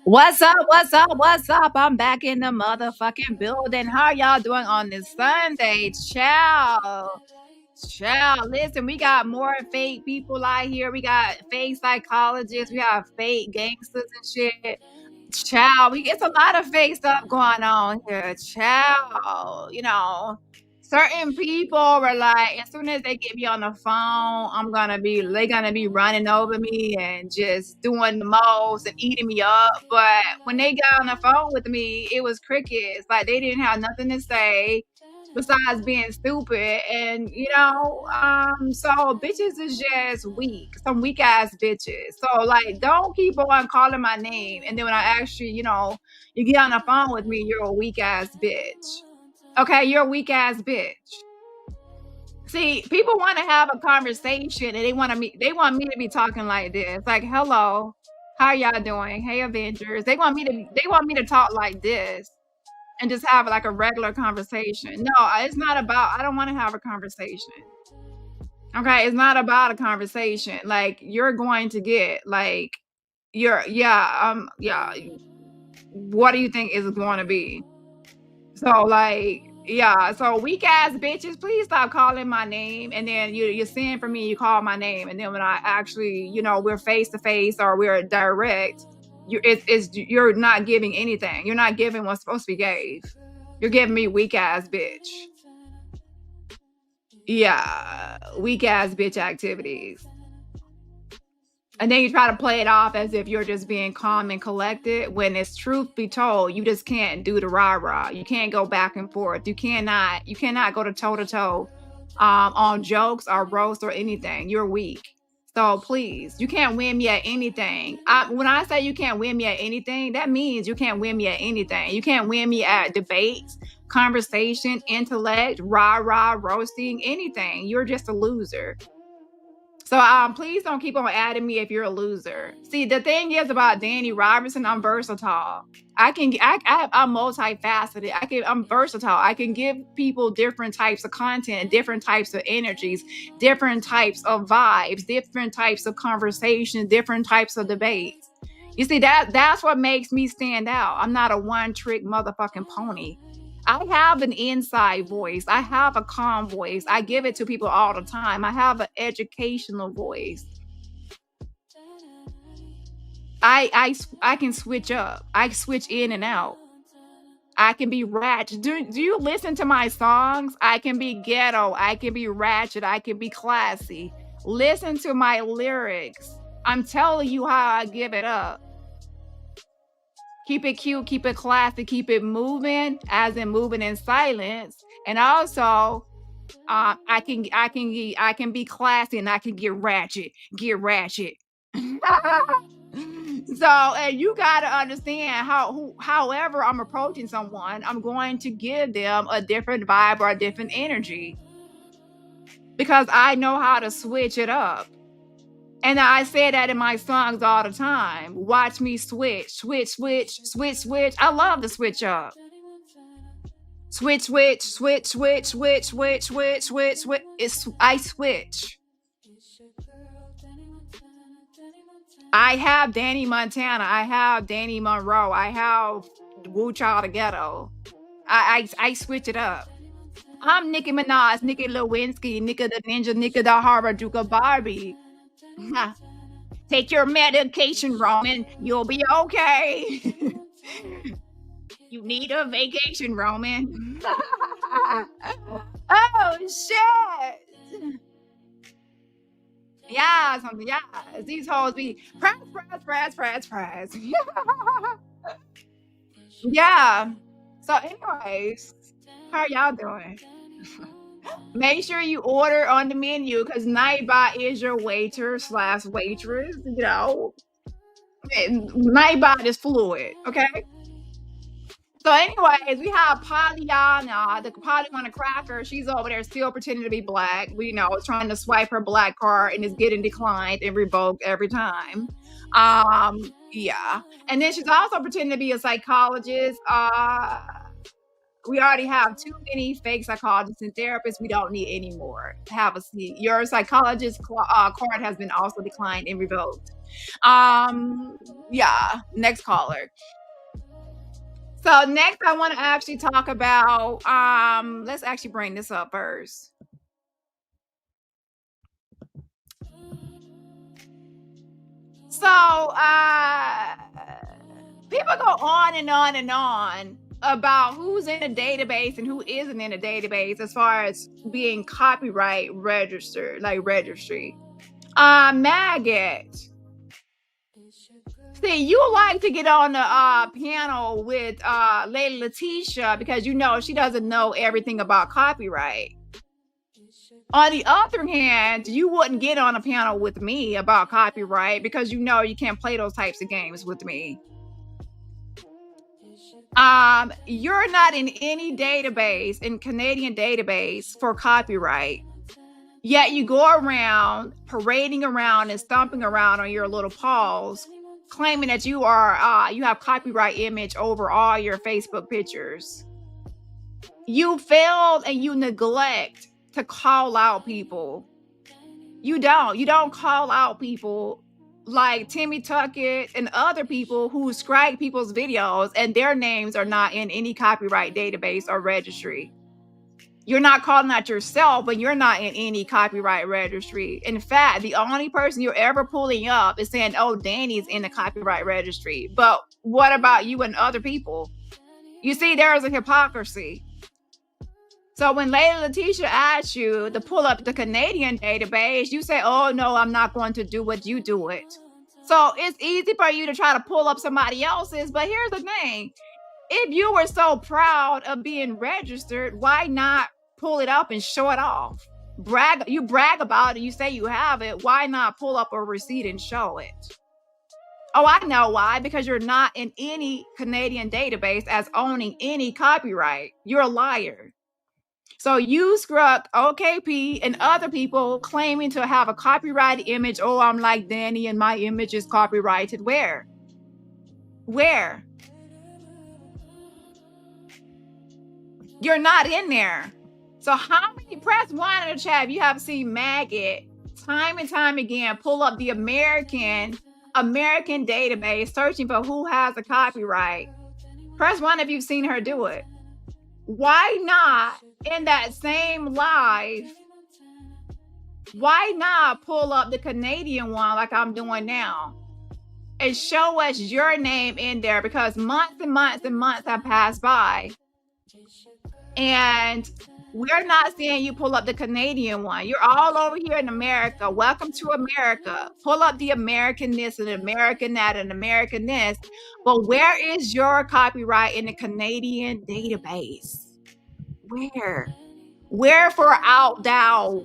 What's up? What's up? What's up? I'm back in the motherfucking building. How y'all doing on this Sunday? Ciao. Ciao. Listen, we got more fake people out here. We got fake psychologists. We got fake gangsters and shit. Ciao. It's a lot of fake stuff going on here. Ciao. Certain people were like, as soon as they get me on the phone, they're gonna be running over me and just doing the most and eating me up. But when they got on the phone with me, it was crickets. Like they didn't have nothing to say besides being stupid. And so bitches is just weak, some weak ass bitches. So like, don't keep on calling my name, and then when I actually, you get on the phone with me, you're a weak ass bitch. Okay, you're a weak ass bitch. See, people want to have a conversation and they want me to be talking like this. Like, hello, how y'all doing? Hey Avengers. They want me to talk like this and just have like a regular conversation. No, it's not about I don't want to have a conversation. Okay, it's not about a conversation. Like you're going to get like you're yeah, what do you think is going to be? So like, yeah, so weak ass bitches, please stop calling my name. And then you're saying for me, you call my name, and then when I actually, we're face to face or we're direct, you're not giving anything. You're not giving what's supposed to be gave. You're giving me weak ass bitch. Yeah, weak ass bitch activities. And then you try to play it off as if you're just being calm and collected. When it's truth be told, you just can't do the rah-rah. You can't go back and forth. You cannot go to toe-to-toe on jokes or roast or anything. You're weak. So please, you can't win me at anything. When I say you can't win me at anything, that means you can't win me at anything. You can't win me at debates, conversation, intellect, rah-rah, roasting, anything. You're just a loser. So please don't keep on adding me if you're a loser. See, the thing is about Dani Robertson, I'm versatile. I'm multifaceted. I'm versatile. I can give people different types of content, different types of energies, different types of vibes, different types of conversation, different types of debates. You see, that's what makes me stand out. I'm not a one-trick motherfucking pony. I have an inside voice. I have a calm voice. I give it to people all the time. I have an educational voice. I can switch up. I switch in and out. I can be ratchet. Do you listen to my songs? I can be ghetto. I can be ratchet. I can be classy. Listen to my lyrics. I'm telling you how I give it up. Keep it cute, keep it classy, keep it moving, as in moving in silence. And also, I can be classy and I can get ratchet. So, and you gotta understand however I'm approaching someone, I'm going to give them a different vibe or a different energy because I know how to switch it up. And I say that in my songs all the time. Watch me switch, switch, switch, switch, switch. I love to switch up. Switch, switch, switch, switch, switch, switch, switch, switch, switch. I switch. I have Danny Montana. I have Danny Monroe. I have Wu Child of Ghetto. I switch it up. I'm Nicki Minaj, Nicki Lewinsky, Nicki the Ninja, Nicki the Harajuka Barbie. Take your medication, Roman. You'll be okay. You need a vacation, Roman. Oh shit. Yeah, something. Yeah, these hoes be press. Yeah. So, anyways, how y'all doing? Make sure you order on the menu because Nightbot is your waiter / waitress. Nightbot is fluid, okay? So, anyways, we have Pollyanna, the Pollyanna Cracker. She's over there still pretending to be black. We know, trying to swipe her black card and it's getting declined and revoked every time. Yeah. And then she's also pretending to be a psychologist. We already have too many fake psychologists and therapists. We don't need any more. Have a seat. Your psychologist card has been also declined and revoked. Yeah. Next caller. So next, I want to actually talk about. Let's actually bring this up first. So, people go on and on and on about who's in a database and who isn't in a database as far as being copyright registered, like registry. Maggot. See, you like to get on the panel with Lady Letitia because you know she doesn't know everything about copyright. On the other hand, you wouldn't get on a panel with me about copyright because you know you can't play those types of games with me. You're not in any database, in Canadian database for copyright. Yet you go around parading around and stomping around on your little paws, claiming that you are you have copyright image over all your Facebook pictures. You failed and you neglect to call out people. You don't call out people like Timmy Tuckett and other people who strike people's videos and their names are not in any copyright database or registry. You're not calling out yourself, but you're not in any copyright registry. In fact, the only person you're ever pulling up is saying, oh, Danny's in the copyright registry. But what about you and other people? You see, there's a hypocrisy. So when Lady Letitia asks you to pull up the Canadian database, you say, oh, no, I'm not going to do what you do it. So it's easy for you to try to pull up somebody else's. But here's the thing. If you were so proud of being registered, why not pull it up and show it off? You brag about it. You say you have it. Why not pull up a receipt and show it? Oh, I know why. Because you're not in any Canadian database as owning any copyright. You're a liar. So you struck OKP and other people claiming to have a copyrighted image. Oh, I'm like Danny and my image is copyrighted. Where? Where? You're not in there. So how many, press one in the chat if you have seen Maggot time and time again pull up the American database searching for who has a copyright. Press one if you've seen her do it. Why not in that same live? Why not pull up the Canadian one like I'm doing now and show us your name in there? Because months and months and months have passed by and we're not seeing you pull up the Canadian one. You're all over here in America. Welcome to America. Pull up the American this and American that and American this. But where is your copyright in the Canadian database? Where? Wherefore out thou?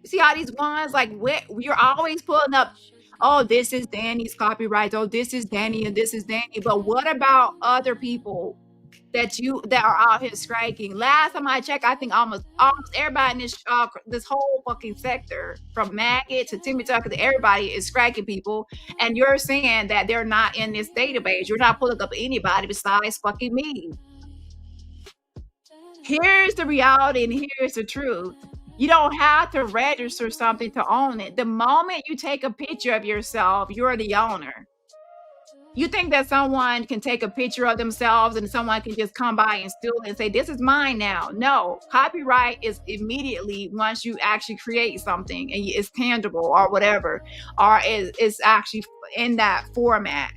See how these ones, like, you're always pulling up, oh, this is Danny's copyright. Oh, this is Danny and this is Danny. But what about other people that are out here striking? Last time I checked, I think almost everybody in this whole fucking sector, from Maggot to Timmy Tucker to everybody, is striking people. And you're saying that they're not in this database. You're not pulling up anybody besides fucking me. Here's the reality and here's the truth. You don't have to register something to own it. The moment you take a picture of yourself, you're the owner. You think that someone can take a picture of themselves and someone can just come by and steal it and say, this is mine now? No, copyright is immediately once you actually create something and it's tangible or whatever, or it's actually in that format.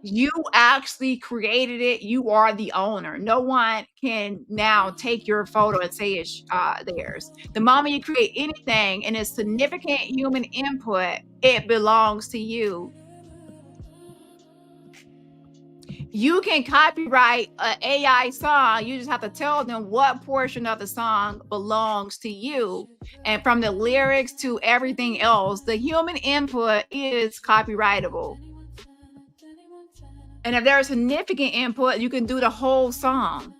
You actually created it. You are the owner. No one can now take your photo and say it's theirs. The moment you create anything and it's significant human input, it belongs to you. You can copyright an AI song. You just have to tell them what portion of the song belongs to you. And from the lyrics to everything else, the human input is copyrightable. And if there's significant input, you can do the whole song.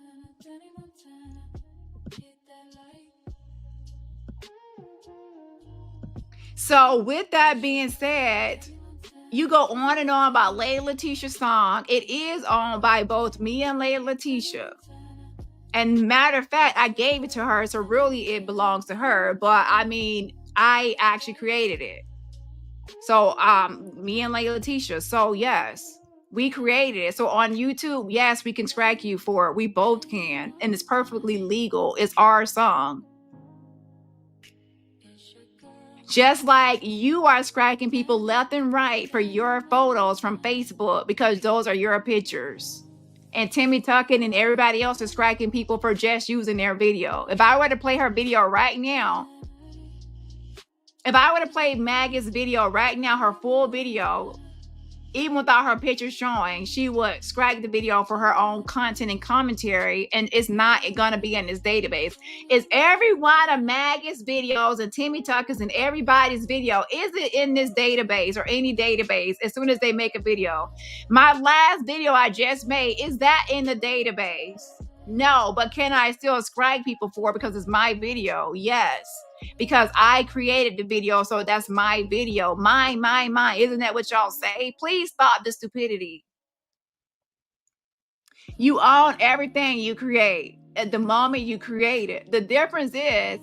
So with that being said, you go on and on about Lady Letitia's song. It is owned by both me and Lady Letitia. And matter of fact, I gave it to her, so really it belongs to her. But I mean, I actually created it. So me and Lady Letitia. So yes, we created it. So on YouTube, yes, we can strike you for it. We both can. And it's perfectly legal. It's our song. Just like you are striking people left and right for your photos from Facebook because those are your pictures. And Timmy Tucker and everybody else is striking people for just using their video. If I were to play her video right now, if I were to play Maggie's video right now, her full video, even without her picture showing, she would strike the video for her own content and commentary, and it's not gonna be in this database. Is every one of Maggie's videos and Timmy Tucker's and everybody's video, is it in this database or any database as soon as they make a video? My last video I just made, is that in the database? No, but can I still strike people for it because it's my video? Yes. Because I created the video, so that's my video. Mine. Isn't that what y'all say? Please stop the stupidity. You own everything you create at the moment you create it. The difference is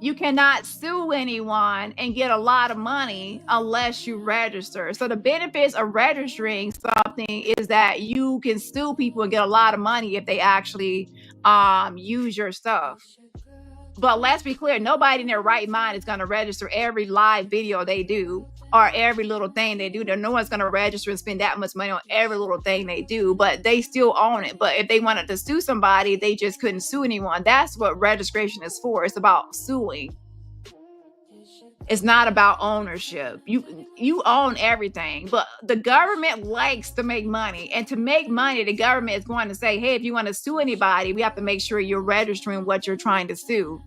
you cannot sue anyone and get a lot of money unless you register. So the benefits of registering something is that you can sue people and get a lot of money if they actually use your stuff. But let's be clear, nobody in their right mind is going to register every live video they do or every little thing they do. No one's going to register and spend that much money on every little thing they do, but they still own it. But if they wanted to sue somebody, they just couldn't sue anyone. That's what registration is for. It's about suing. It's not about ownership. You own everything, but the government likes to make money. And to make money, the government is going to say, hey, if you want to sue anybody, we have to make sure you're registering what you're trying to sue.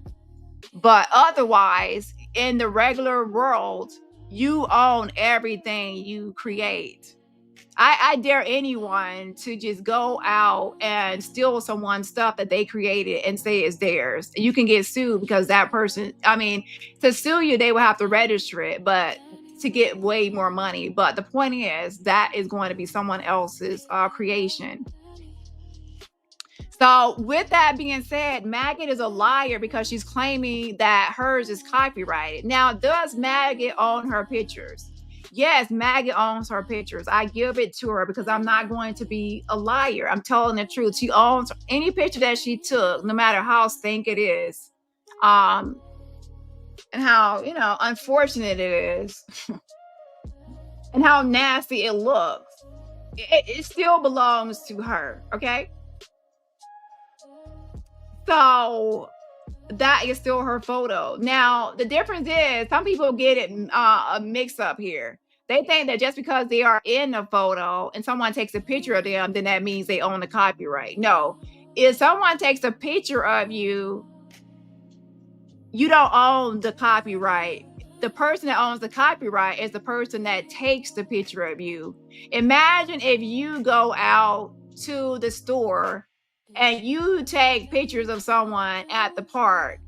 But otherwise, in the regular world, you own everything you create. I dare anyone to just go out and steal someone's stuff that they created and say it's theirs. You can get sued because that person, to sue you, they will have to register it, but to get way more money. But the point is that is going to be someone else's creation. So with that being said, Maggot is a liar because she's claiming that hers is copyrighted. Now, does Maggot own her pictures? Yes, Maggot owns her pictures. I give it to her because I'm not going to be a liar. I'm telling the truth. She owns any picture that she took, no matter how stink it is. And how, unfortunate it is. And how nasty it looks. It still belongs to her, okay? So that is still her photo. Now, the difference is some people get it a mix up here. They think that just because they are in the photo and someone takes a picture of them, then that means they own the copyright. No, if someone takes a picture of you, you don't own the copyright. The person that owns the copyright is the person that takes the picture of you. Imagine if you go out to the store and you take pictures of someone at the park.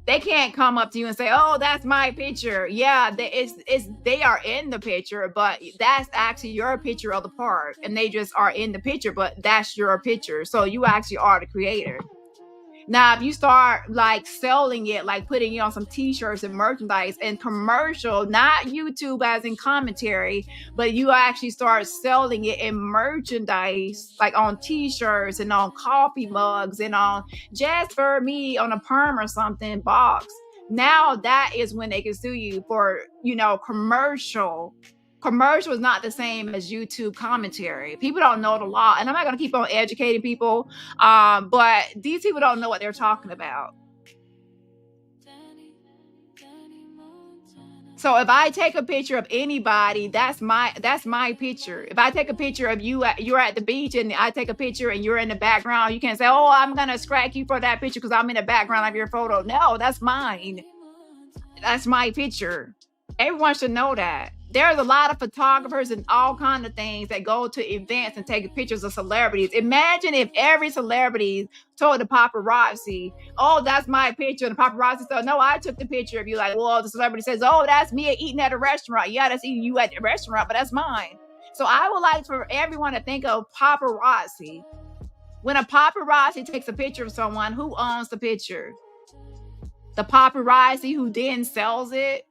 They can't come up to you and say, oh, that's my picture. Yeah, they are in the picture, but that's actually your picture of the park. And they just are in the picture, but that's your picture. So you actually are the creator. Now, if you start like selling it, like putting it on some t-shirts and merchandise and commercial, not YouTube as in commentary, but you actually start selling it in merchandise, like on t-shirts and on coffee mugs and on just for me on a perm or something box. Now that is when they can sue you for, commercial. Commercial is not the same as YouTube commentary. People don't know the law, and I'm not going to keep on educating people, but these people don't know what they're talking about. So if I take a picture of anybody, that's my picture. If I take a picture of you, you're at the beach, and I take a picture and you're in the background, you can't say, oh, I'm going to strike you for that picture because I'm in the background of your photo. No, that's mine. That's my picture. Everyone should know that. There's a lot of photographers and all kinds of things that go to events and take pictures of celebrities. Imagine if every celebrity told the paparazzi, oh, that's my picture. And the paparazzi said, no, I took the picture of you. Like, well, the celebrity says, oh, that's me eating at a restaurant. Yeah, that's eating you at the restaurant, but that's mine. So I would like for everyone to think of paparazzi. When a paparazzi takes a picture of someone, who owns the picture? The paparazzi who then sells it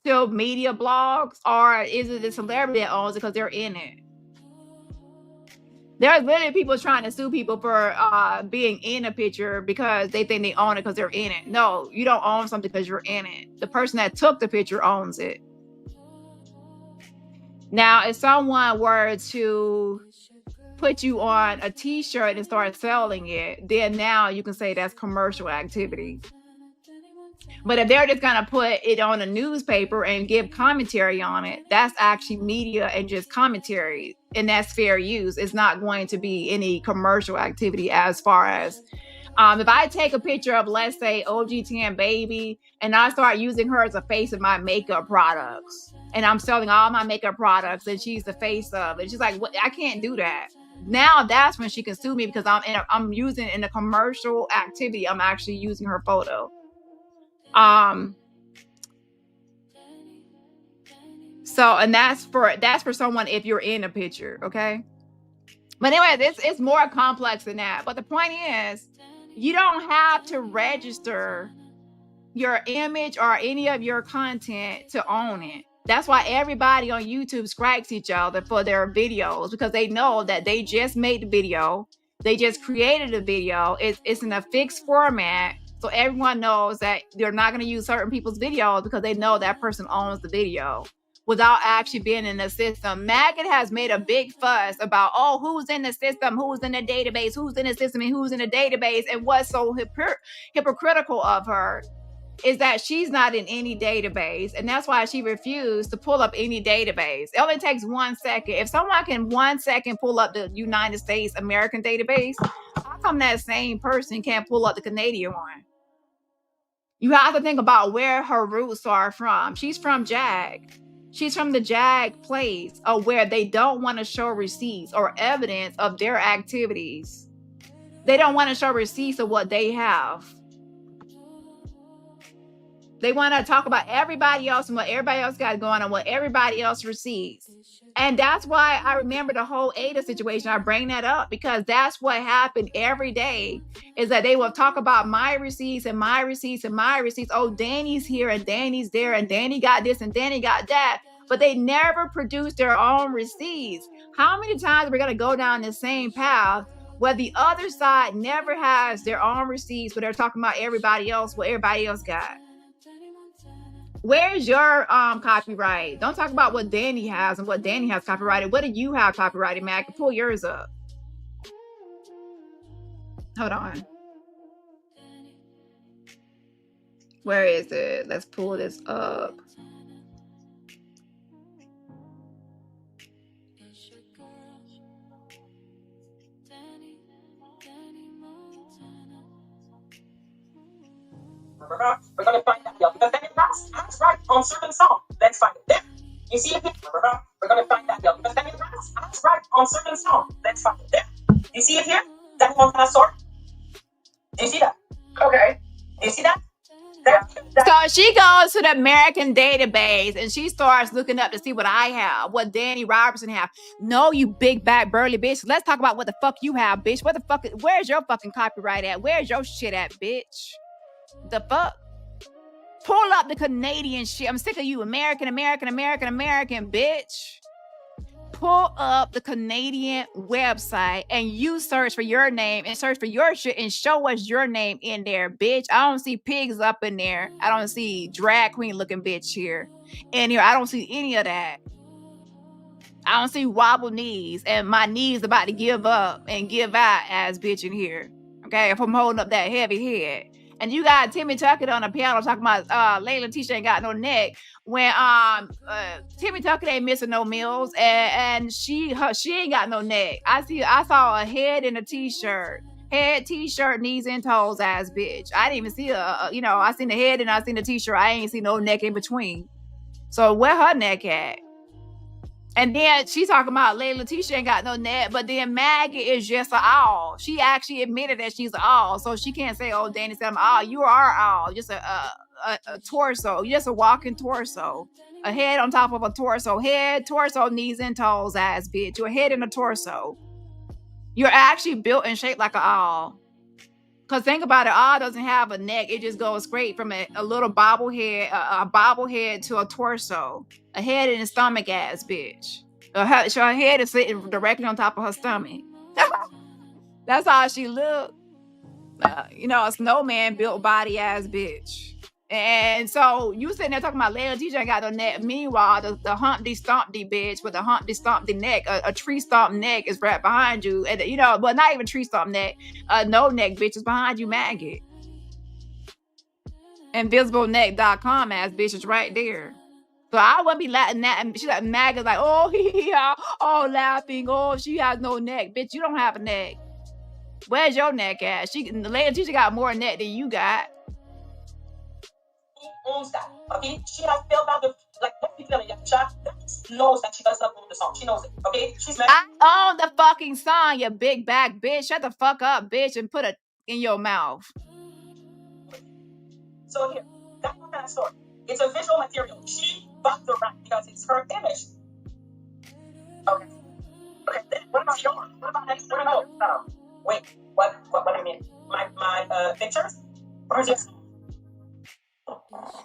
to media blogs, or is it the celebrity that owns it because they're in it? There's literally people trying to sue people for being in a picture because they think they own it because they're in it. No, you don't own something because you're in it. The person that took the picture owns it. Now, if someone were to put you on a t-shirt and start selling it, then now you can say that's commercial activity. But if they're just gonna put it on a newspaper and give commentary on it, that's actually media and just commentary, and that's fair use. It's not going to be any commercial activity as far as if I take a picture of, let's say, OG10 Baby, and I start using her as a face of my makeup products, and I'm selling all my makeup products, and she's the face of it. She's like, what? I can't do that. Now that's when she can sue me because I'm using in a commercial activity. I'm actually using her photo. So, and that's for someone if you're in a picture, okay? But anyway, it's more complex than that. But the point is, you don't have to register your image or any of your content to own it. That's why everybody on YouTube strikes each other for their videos, because they know that they just made the video. They just created a video. It's in a fixed format. So everyone knows that they're not going to use certain people's videos because they know that person owns the video without actually being in the system. Maggot has made a big fuss about, oh, who's in the system, who's in the database, who's in the system, and who's in the database. And what's so hypocritical of her is that she's not in any database. And that's why she refused to pull up any database. It only takes 1 second. If someone can 1 second pull up the United States American database, how come that same person can't pull up the Canadian one? You have to think about where her roots are from. She's from JAG. She's from the JAG place of where they don't want to show receipts or evidence of their activities. They don't want to show receipts of what they have. They want to talk about everybody else and what everybody else got going on, what everybody else receives. And that's why I remember the whole Ada situation. I bring that up because that's what happened every day, is that they will talk about my receipts and my receipts and my receipts. Oh, Danny's here and Danny's there and Danny got this and Danny got that. But they never produce their own receipts. How many times are we going to go down the same path where the other side never has their own receipts, but they're talking about everybody else, what everybody else got? Where's your copyright? Don't talk about what Danny has and what Danny has copyrighted. What do you have copyrighted, Mac? Pull yours up. Hold on. Where is it? Let's pull this up. We're going to find that here because then that's right on certain song. Let's find it there. You see it here? We're going to find that here because then that's right on certain song. Let's find it there. You see it here? That one kind of sort. Do you see that? Okay. Do you see that? So she goes to the American database and she starts looking up to see what I have, what DaniRobertson have. No, you big back burly bitch. Let's talk about what the fuck you have, bitch. What the fuck? Where's your fucking copyright at? Where's your shit at, bitch? The fuck? Pull up the Canadian shit. I'm sick of you, American, bitch. Pull up the Canadian website and you search for your name and search for your shit and show us your name in there, bitch. I don't see pigs up in there. I don't see drag queen looking bitch here. In here, I don't see any of that. I don't see wobble knees and my knees about to give up and give out ass bitch in here. Okay, if I'm holding up that heavy head. And you got Timmy Tucker on the piano talking about Layla Tisha ain't got no neck. When Timmy Tucker ain't missing no meals and she ain't got no neck. I saw a head in a t-shirt. Head, t-shirt, knees and toes ass bitch. I didn't even see I seen the head and I seen the t-shirt. I ain't seen no neck in between. So where her neck at? And then she talking about Lady Letitia ain't got no neck, but then Maggie is just an owl. She actually admitted that she's an owl, so she can't say, "Oh, Danny said I'm an owl." You are an owl, just a torso. You're just a walking torso, a head on top of a torso. Head, torso, knees and toes, ass bitch. Your head and a torso. You're actually built and shaped like an owl. Cause think about it, owl doesn't have a neck. It just goes straight from a little bobblehead, a bobblehead to a torso, a head and a stomach, ass bitch. Her head is sitting directly on top of her stomach. That's how she look. A snowman built body ass bitch. And so you sitting there talking about Lady Letitia ain't got no neck. Meanwhile, the Humpty Stompty bitch with the Humpty Stompty neck, a tree stomp neck is right behind you. And but not even tree stomp neck. No neck bitch is behind you, maggot. InvisibleNeck.com ass bitch is right there. So I wouldn't be letting that. She's like maggot, like, oh, yeah, oh, laughing, oh, she has no neck, bitch. You don't have a neck. Where's your neck at? The Lady Letitia got more neck than you got. Owns that, okay? She has filled out the people in the chat knows that she doesn't own the song. She knows it, okay? I own the fucking song, you big back bitch. Shut the fuck up, bitch, and put it in your mouth. So here, that's not that story. It's a visual material. She bought the right because it's her image. Okay. Then what about yours? What about that? Wait, what do you mean? My pictures? Where's your song?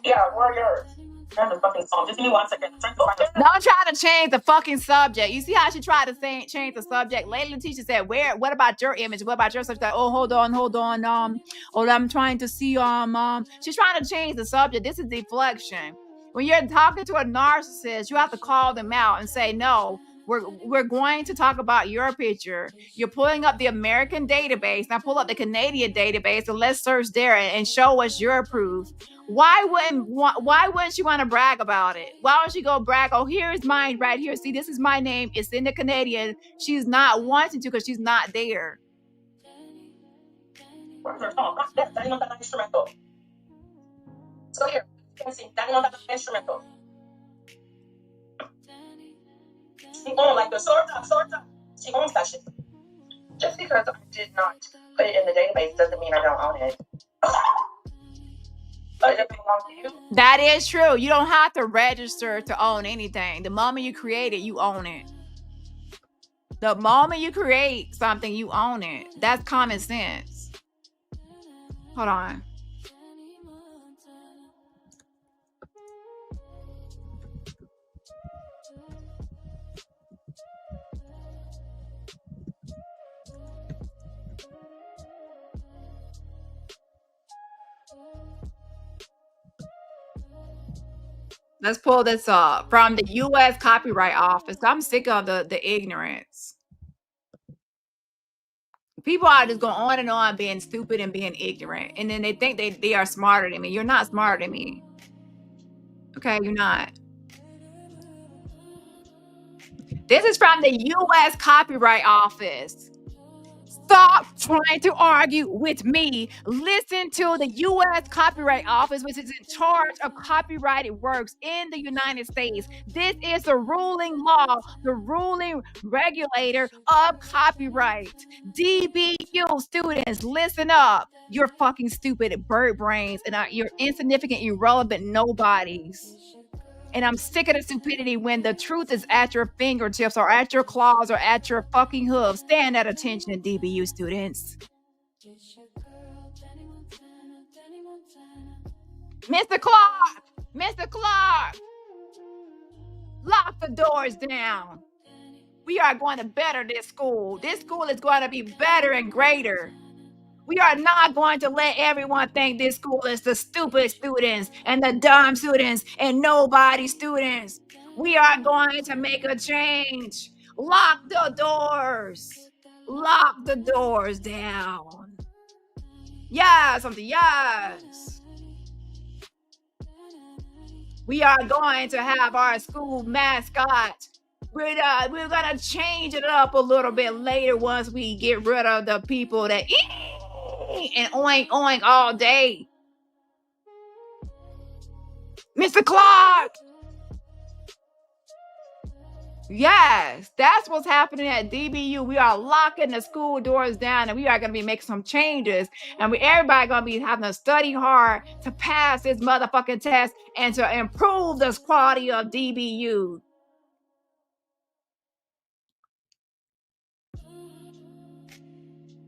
Yeah, where are yours? There's the fucking song. Just give me 1 second. Don't try to change the fucking subject. You see how she tried to change the subject? Lady Letitia said, what about your image? What about your subject? Oh, hold on. I'm trying to see, she's trying to change the subject. This is deflection. When you're talking to a narcissist, you have to call them out and say, no, we're going to talk about your picture. You're pulling up the American database. Now pull up the Canadian database and let's search there and show us your proof. Why wouldn't she want to brag about it? Why would she go brag? Oh, here's mine right here. See, this is my name. It's in the Canadian. She's not wanting to because she's not there. Where's her song? Dani non dà instrumental. So here, you can see Dani non dà instrumental. She owns like the sort of. She owns that shit. Just because I did not put it in the database doesn't mean I don't own it. That is true. You don't have to register to own anything. The moment you create it, you own it. The moment you create something, you own it. That's common sense. Hold on. Let's pull this up from the U.S. Copyright Office. I'm sick of the ignorance. People are just going on and on being stupid and being ignorant. And then they think they are smarter than me. You're not smarter than me. Okay, you're not. This is from the U.S. Copyright Office. Stop trying to argue with me. Listen to the U.S. Copyright Office, which is in charge of copyrighted works in the United States. This is the ruling law, the ruling regulator of copyright. DBU students, listen up. You're fucking stupid bird brains and you're insignificant, irrelevant nobodies. And I'm sick of the stupidity when the truth is at your fingertips or at your claws or at your fucking hooves. Stand at attention, DBU students. Mr. Clark, lock the doors down. We are going to better this school. This school is going to be better and greater. We are not going to let everyone think this school is the stupid students and the dumb students and nobody students. We are going to make a change. Lock the doors. Lock the doors down. Yes, yes. We are going to have our school mascot. We're going to change it up a little bit later once we get rid of the people that and oink oink all day. Mr. Clark, Yes, that's what's happening at DBU. We are locking the school doors down, and we are going to be making some changes. And everybody going to be having to study hard to pass this motherfucking test and to improve the quality of DBU.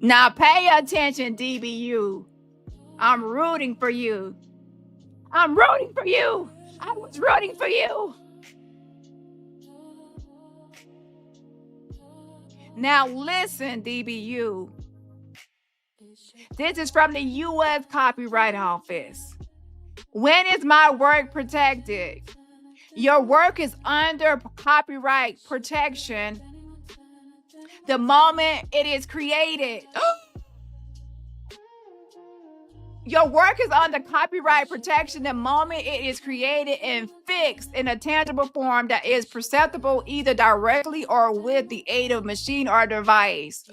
Now pay attention, DBU. I'm rooting for you. I'm rooting for you. I was rooting for you. Now listen, DBU. This is from the U.S. Copyright Office. When is my work protected? Your work is under copyright protection the moment it is created. Your work is under copyright protection the moment it is created and fixed in a tangible form that is perceptible either directly or with the aid of machine or device.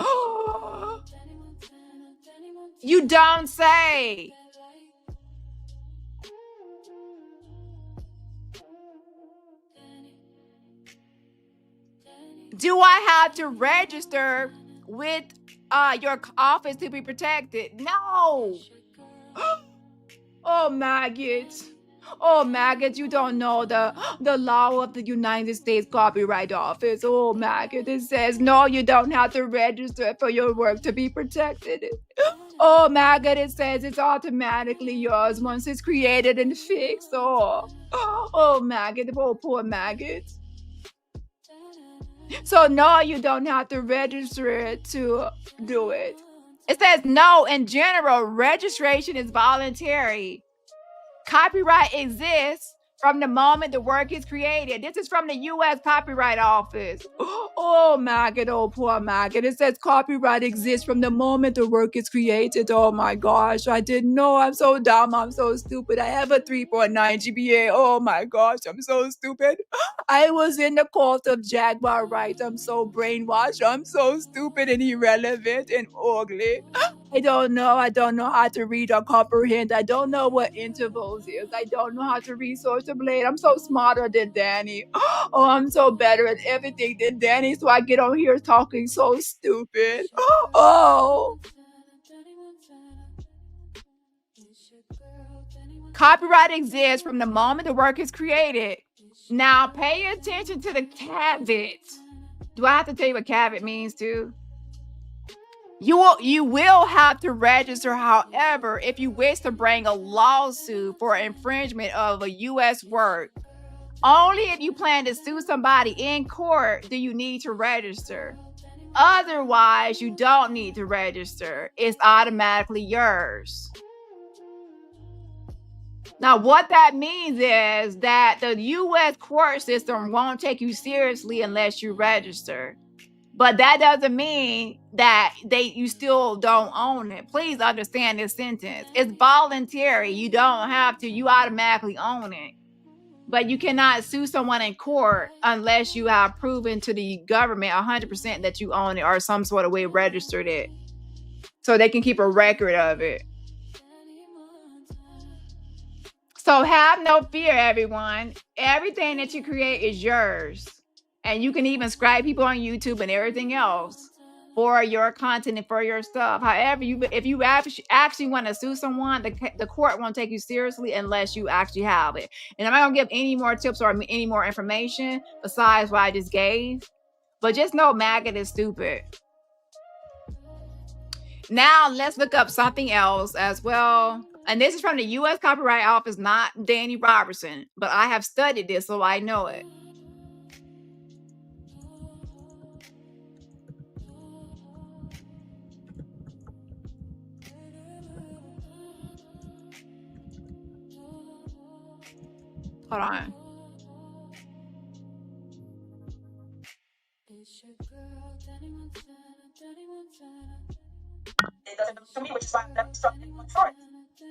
You don't say. Do I have to register with your office to be protected? No. Oh, maggots. Oh, maggots, you don't know the law of the United States Copyright Office. Oh, maggot, it says, no, you don't have to register for your work to be protected. Oh, maggot, it says it's automatically yours once it's created and fixed. Oh, maggot, oh, poor maggot. So, no, you don't have to register it to do it. It says, no, in general, registration is voluntary. Copyright exists from the moment the work is created. This is from the U.S. Copyright Office. Oh, maggot, oh, poor maggot. It says copyright exists from the moment the work is created. Oh, my gosh, I didn't know. I'm so dumb. I'm so stupid. I have a 3.9 GPA. Oh, my gosh, I'm so stupid. I was in the court of Jaguar rights. I'm so brainwashed. I'm so stupid and irrelevant and ugly. I don't know how to read or comprehend. I don't know what intervals is. I don't know how to read social blade. I'm so smarter than Danny. Oh, I'm so better at everything than Danny. So I get on here talking so stupid. Oh. Copyright exists from the moment the work is created. Now pay attention to the caveat. Do I have to tell you what caveat means too? You will have to register, however, if you wish to bring a lawsuit for infringement of a U.S. work. Only if you plan to sue somebody in court do you need to register. Otherwise, you don't need to register. It's automatically yours. Now, what that means is that the U.S. court system won't take you seriously unless you register. But that doesn't mean that you still don't own it. Please understand this sentence. It's voluntary. You don't have to. You automatically own it. But you cannot sue someone in court unless you have proven to the government 100% that you own it or some sort of way registered it. So they can keep a record of it. So have no fear, everyone. Everything that you create is yours. And you can even subscribe people on YouTube and everything else for your content and for your stuff. However, if you actually want to sue someone, the court won't take you seriously unless you actually have it. And I'm not going to give any more tips or any more information besides what I just gave. But just know maggot is stupid. Now, let's look up something else as well. And this is from the U.S. Copyright Office, not Dani Robertson. But I have studied this, so I know it. Hold on. It doesn't belong to me, which is why I'm never struggling for it.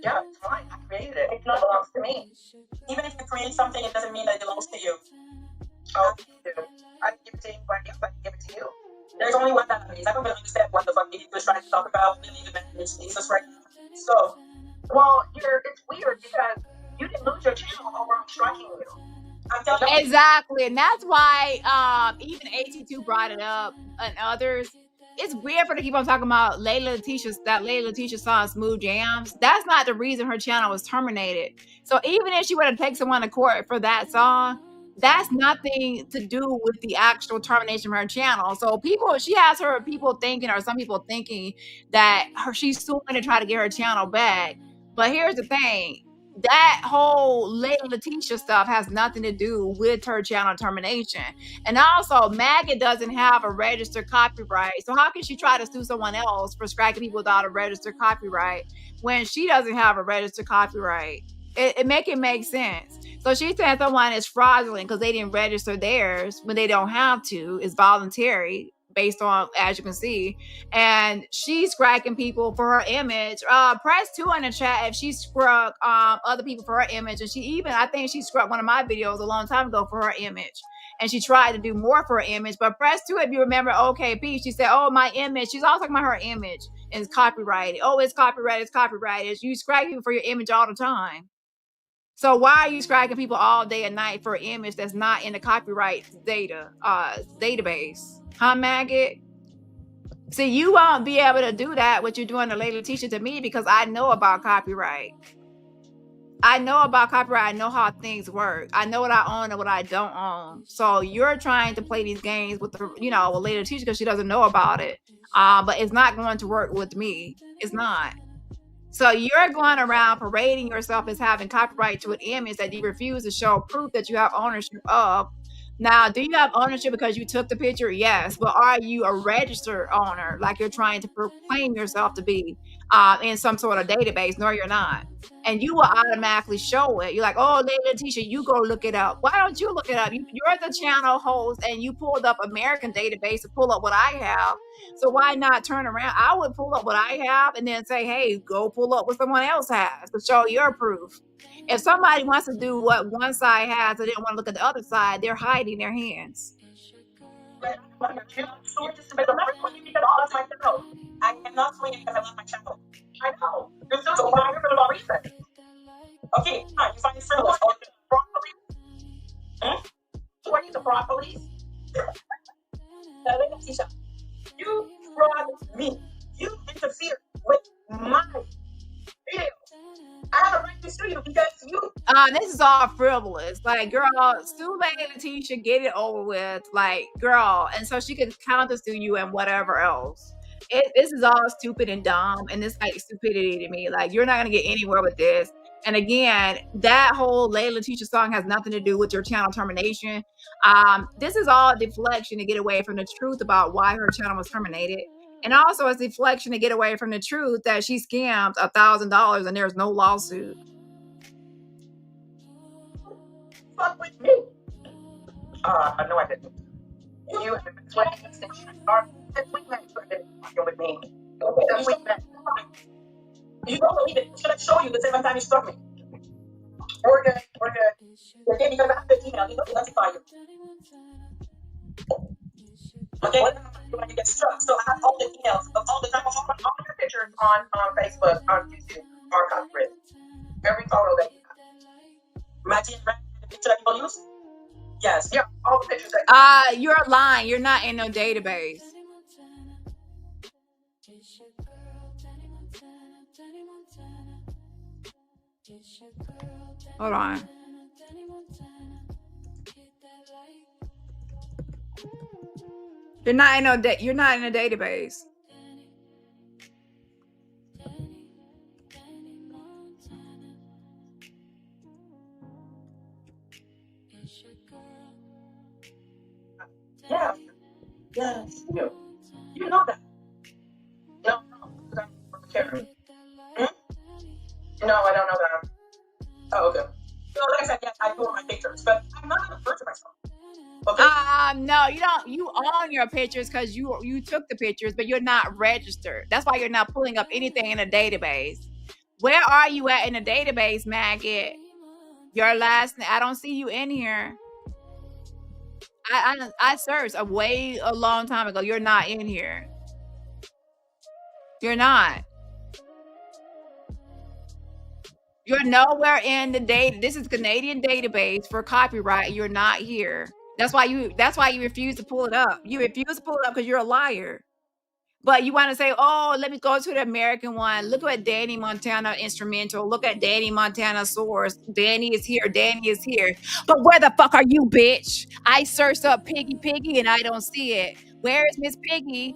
Yeah, it's mine. I created it. It belongs to me. Even if you create something, it doesn't mean that it belongs to you. Oh, you do. I give it to you. I give it to you. There's only one database. I don't really understand what the fuck he was trying to talk about. Really, the manage Jesus right now. So, well, it's weird because you didn't lose your channel over striking you. I'm telling you. Exactly, and that's why even AT2 brought it up and others. It's weird for to keep on talking about Layla Letitia song Smooth Jams. That's not the reason her channel was terminated. So even if she were to take someone to court for that song, that's nothing to do with the actual termination of her channel. So she has her people thinking, or some people thinking that she's suing to try to get her channel back. But here's the thing, that whole Lady Letitia stuff has nothing to do with her channel termination. And also, Maggot doesn't have a registered copyright. So how can she try to sue someone else for striking people without a registered copyright when she doesn't have a registered copyright? It make sense. So she's saying someone is fraudulent because they didn't register theirs when they don't have to. It's voluntary based on, as you can see, and she's scracking people for her image. Press 2 in the chat if she scruck other people for her image, and I think she scrucked one of my videos a long time ago for her image, and she tried to do more for her image. But press 2 if you remember OKP, she said, oh, my image. She's all talking about her image and it's copyrighted. Oh, it's copyrighted. You scrack people for your image all the time. So why are you scragging people all day and night for an image that's not in the copyright database? Huh, Maggot? See, you won't be able to do that, what you're doing to Lady Letitia, to me, because I know about copyright. I know about copyright. I know how things work. I know what I own and what I don't own. So you're trying to play these games with with Lady Letitia because she doesn't know about it. But it's not going to work with me. It's not. So you're going around parading yourself as having copyright to an image that you refuse to show proof that you have ownership of. Now, do you have ownership because you took the picture? Yes. But are you a registered owner, like you're trying to proclaim yourself to be in some sort of database? No, you're not. And you will automatically show it. You're like, oh, Lady Letitia, you go look it up. Why don't you look it up? You're the channel host, and you pulled up American database to pull up what I have. So why not turn around? I would pull up what I have and then say, hey, go pull up what someone else has to show your proof. If somebody wants to do what one side has and they don't want to look at the other side, they're hiding their hands. I cannot swing it because I love my channel. I know. You're still so why for no reason. Okay, fine. You find frivolous or fraud police? So are you the fraud police? You fraud me. You interfere with my video. I have a right to sue you because you. This is all frivolous. Like, girl, sue Lady Letitia, get it over with. Like, girl, and so she can counter sue you and whatever else. This is all stupid and dumb, and it's like stupidity to me. Like, you're not gonna get anywhere with this. And again, that whole Lady Letitia song has nothing to do with your channel termination. This is all deflection to get away from the truth about why her channel was terminated. And also it's deflection to get away from the truth that she scammed $1,000 and there's no lawsuit. Fuck with me. No, I didn't. You have been sweating and sweet man fucking with me. Sweet man. You don't believe it. Should I show you the second time you struck me? We're good. Okay, because I have the email. You know, notify you. Okay, when you get struck. So I have all the emails of all the time, all your pictures on Facebook, on YouTube, are copyrighted. Every photo that you have. Imagine the picture that people use? Yes, yeah, all the pictures that you're lying. You're not in no database. Hold on. You're not in a database. Yeah. Yes. You know that. No, because I'm from the camera. No, I don't know that. Oh, okay. So like I said, yes, I do my pictures, but I'm not going to refer to myself. Okay? No, you don't. You own your pictures because you took the pictures, but you're not registered. That's why you're not pulling up anything in a database. Where are you at in the database, Maggot? Your last name. I don't see you in here. I searched a long time ago. You're not in here. You're not. You're nowhere in the data. This is Canadian database for copyright. You're not here. That's why you refuse to pull it up. You refuse to pull it up because you're a liar. But you want to say, oh, let me go to the American one. Look at Danny Montana instrumental. Look at Danny Montana source. Danny is here. Danny is here. But where the fuck are you, bitch? I searched up Piggy Piggy and I don't see it. Where is Miss Piggy?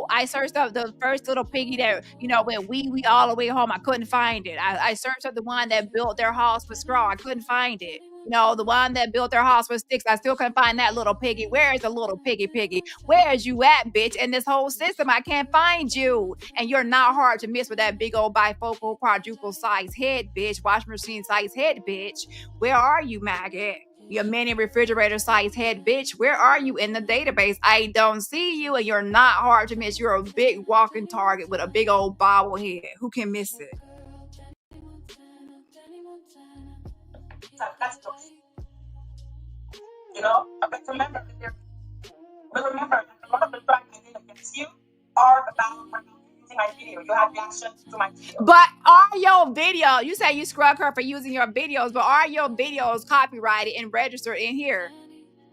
I searched up the first little piggy that, went wee all the way home. I couldn't find it. I searched up the one that built their house with straw. I couldn't find it. The one that built their house with sticks. I still couldn't find that little piggy. Where is the little piggy? Where's you at, bitch? In this whole system, I can't find you. And you're not hard to miss with that big old bifocal quadruple size head, bitch. Washing machine size head, bitch. Where are you, maggot? Your mini refrigerator size head, bitch. Where are you in the database? I don't see you, and you're not hard to miss. You're a big walking target with a big old bobblehead. Who can miss it? That's jokes. But remember that a lot of the strikes I did against you are about using my video. You have reaction to my video. But are your video, you say you scrub her for using your videos, but are your videos copyrighted and registered in here?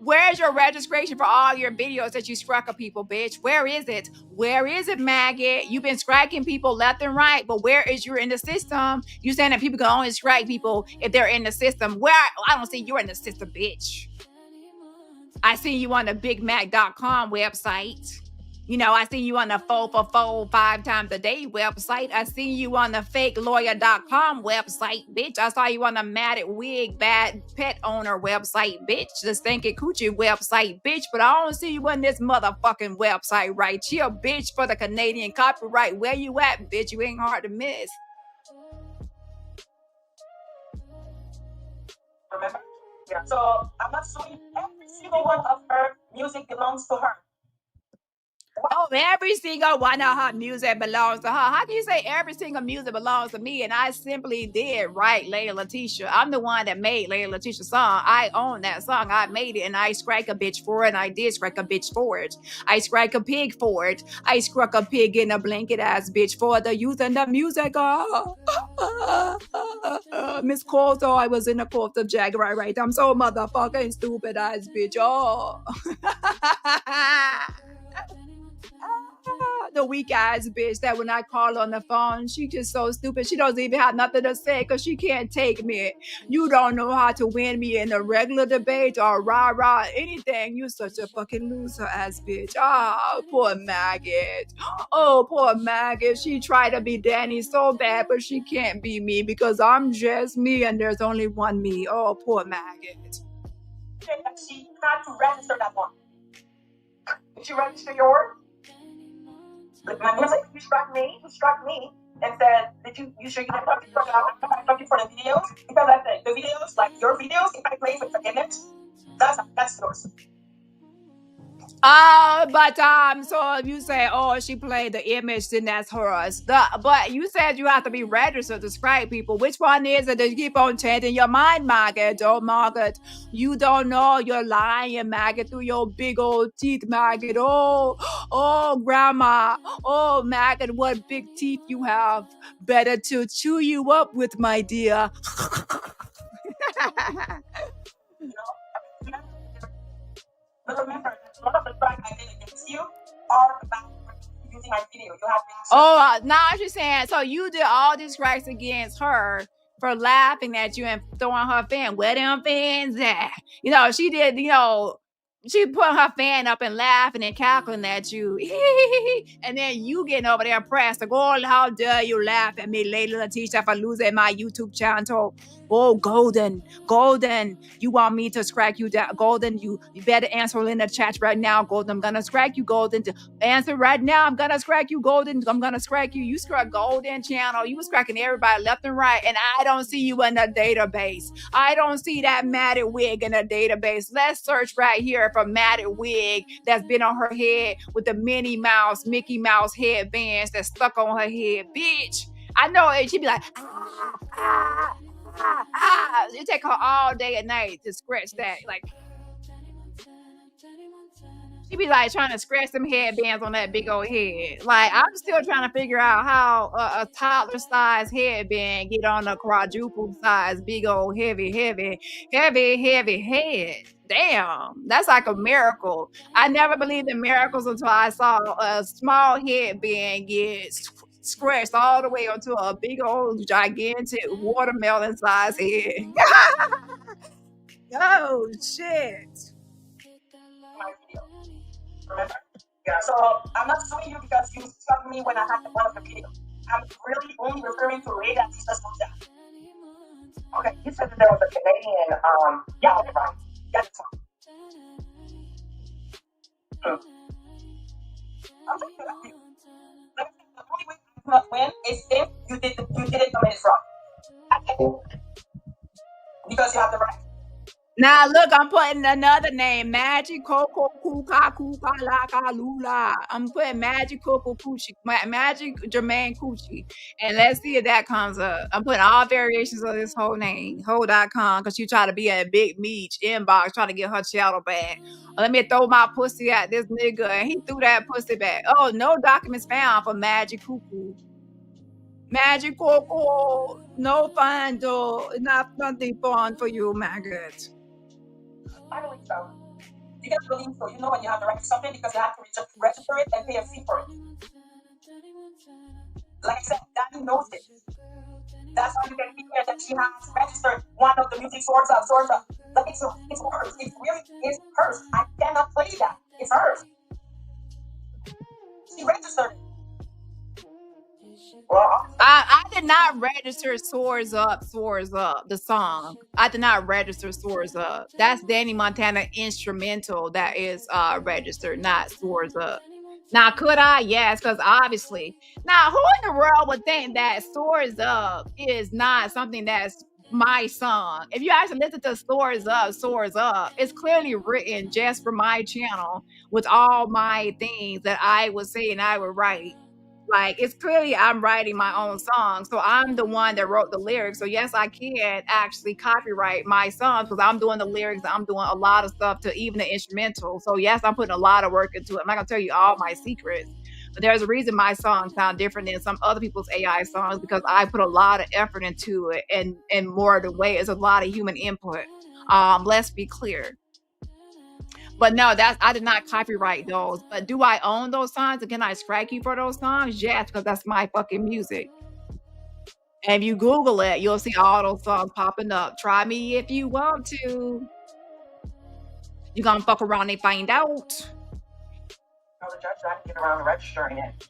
Where's your registration for all your videos that you struck of people, bitch? Where is it? Where is it, maggot? You've been striking people left and right, but where is you in the system? You saying that people can only strike people if they're in the system. Where? I don't see you in the system, bitch. I see you on the BigMac.com website. I see you on the 4 5 times a day website. I see you on the FakeLawyer.com website, bitch. I saw you on the Matted Wig Bad Pet Owner website, bitch. The Stinky Coochie website, bitch. But I don't see you on this motherfucking website right here, bitch, for the Canadian copyright. Where you at, bitch? You ain't hard to miss. Remember? Yeah. So I'm not showing every single one of her music belongs to her. Oh, every single one of her music belongs to her. How can you say every single music belongs to me? And I simply did write Layla Letitia. I'm the one that made Layla Letitia's song. I own that song. I made it, and I scrack a bitch for it, and I did scrack a bitch for it. I scrack a pig for it. I scrack a pig in a blanket ass bitch for the use and the music. Miss Corso, I was in the court of Jaguar, right? I'm so motherfucking stupid ass bitch. Oh. The weak ass bitch that when I call on the phone, she just so stupid. She doesn't even have nothing to say because she can't take me. You don't know how to win me in a regular debate or rah anything. You such a fucking loser ass bitch. Oh, poor maggot. Oh, poor maggot. She tried to be Danny so bad, but she can't be me because I'm just me and there's only one me. Oh, poor maggot. She had to register that one. Did you register yours? Like my music, you struck me, and said, you sure you didn't fuck you for the videos? Because I think the videos, like your videos, if I play with the image, that's yours. But so if you say, oh, she played the image, then that's hers. But you said you have to be registered to strike people. Which one is it that you keep on changing your mind, maggot? Oh, maggot. You don't know you're lying, maggot, through your big old teeth, maggot. Oh, grandma. Oh, maggot, what big teeth you have. Better to chew you up with, my dear. But remember, a lot of the strikes I did against you are about using my video. You have now she's saying, so you did all these strikes against her for laughing at you and throwing her fan. Where them fans at? She did, she put her fan up and laughing and cackling at you. And then you getting over there pressed. Like, oh, how dare you laugh at me, Lady Letitia, for losing my YouTube channel. Oh, Golden, you want me to scratch you down? Golden, you better answer in the chat right now, Golden. I'm gonna scratch you, Golden. Answer right now. I'm gonna scratch you, Golden. I'm gonna scratch you. You scratch Golden channel. You was cracking everybody left and right, and I don't see you in the database. I don't see that matted wig in the database. Let's search right here for matted wig that's been on her head with the Mickey Mouse headbands that's stuck on her head, bitch. I know it. She'd be like, it take her all day and night to scratch that. Like, She be like trying to scratch some headbands on that big old head. Like I'm still trying to figure out how a toddler size headband get on a quadruple size big old heavy head. Damn, that's like a miracle. I never believed in miracles until I saw a small headband get scratched all the way onto a big old gigantic watermelon size head. Oh shit. My video. Remember? Yeah, so I'm not suing you because you struck me when I had one of the video. I'm really only referring to Ray that Jesus was that. Okay, you said that there was a Canadian, yeah, right. Yeah, that's fine. I'm trying to help you. The only way you not win is if you didn't commit fraud. Because you have the right. Now look, I'm putting another name, Magic Coco Kuka Kuka Laka Lula. I'm putting Magic Coco Coochie, Magic Jermaine Coochie, and let's see if that comes up. I'm putting all variations of this whole name, whole.com, because you try to be a big meech inbox trying to get her shadow back. Let me throw my pussy at this nigga, and he threw that pussy back. Oh, no documents found for Magic Cuckoo. Magic Coco, no fun though. Nothing fun for you, maggot. I believe so. You gotta believe so. You know when you have the right to something because you have to register it and pay a fee for it. Like I said, Dani knows it. That's why you can hear that she has registered one of the music source of. Like it's hers. It really is hers. I cannot play that. It's hers. She registered it. Well, I did not register Soars Up, the song. I did not register Soars Up. That's Danny Montana instrumental that is registered, not Soars Up. Now, could I? Yes, because obviously. Now, who in the world would think that Soars Up is not something that's my song? If you actually listen to Soars Up, it's clearly written just for my channel with all my things that I would say and I would write. Like it's clearly I'm writing my own song, so I'm the one that wrote the lyrics. So yes, I can actually copyright my songs because I'm doing the lyrics. I'm doing a lot of stuff to even the instrumental. So yes, I'm putting a lot of work into it. I'm not gonna tell you all my secrets, but there's a reason my songs sound different than some other people's AI songs because I put a lot of effort into it, and more of the way is a lot of human input. Let's be clear. But no, I did not copyright those. But do I own those songs? And can I strike you for those songs? Yes, because that's my fucking music. And if you Google it, you'll see all those songs popping up. Try me if you want to. You gonna fuck around and find out. No, the judge tried to get around to registering it.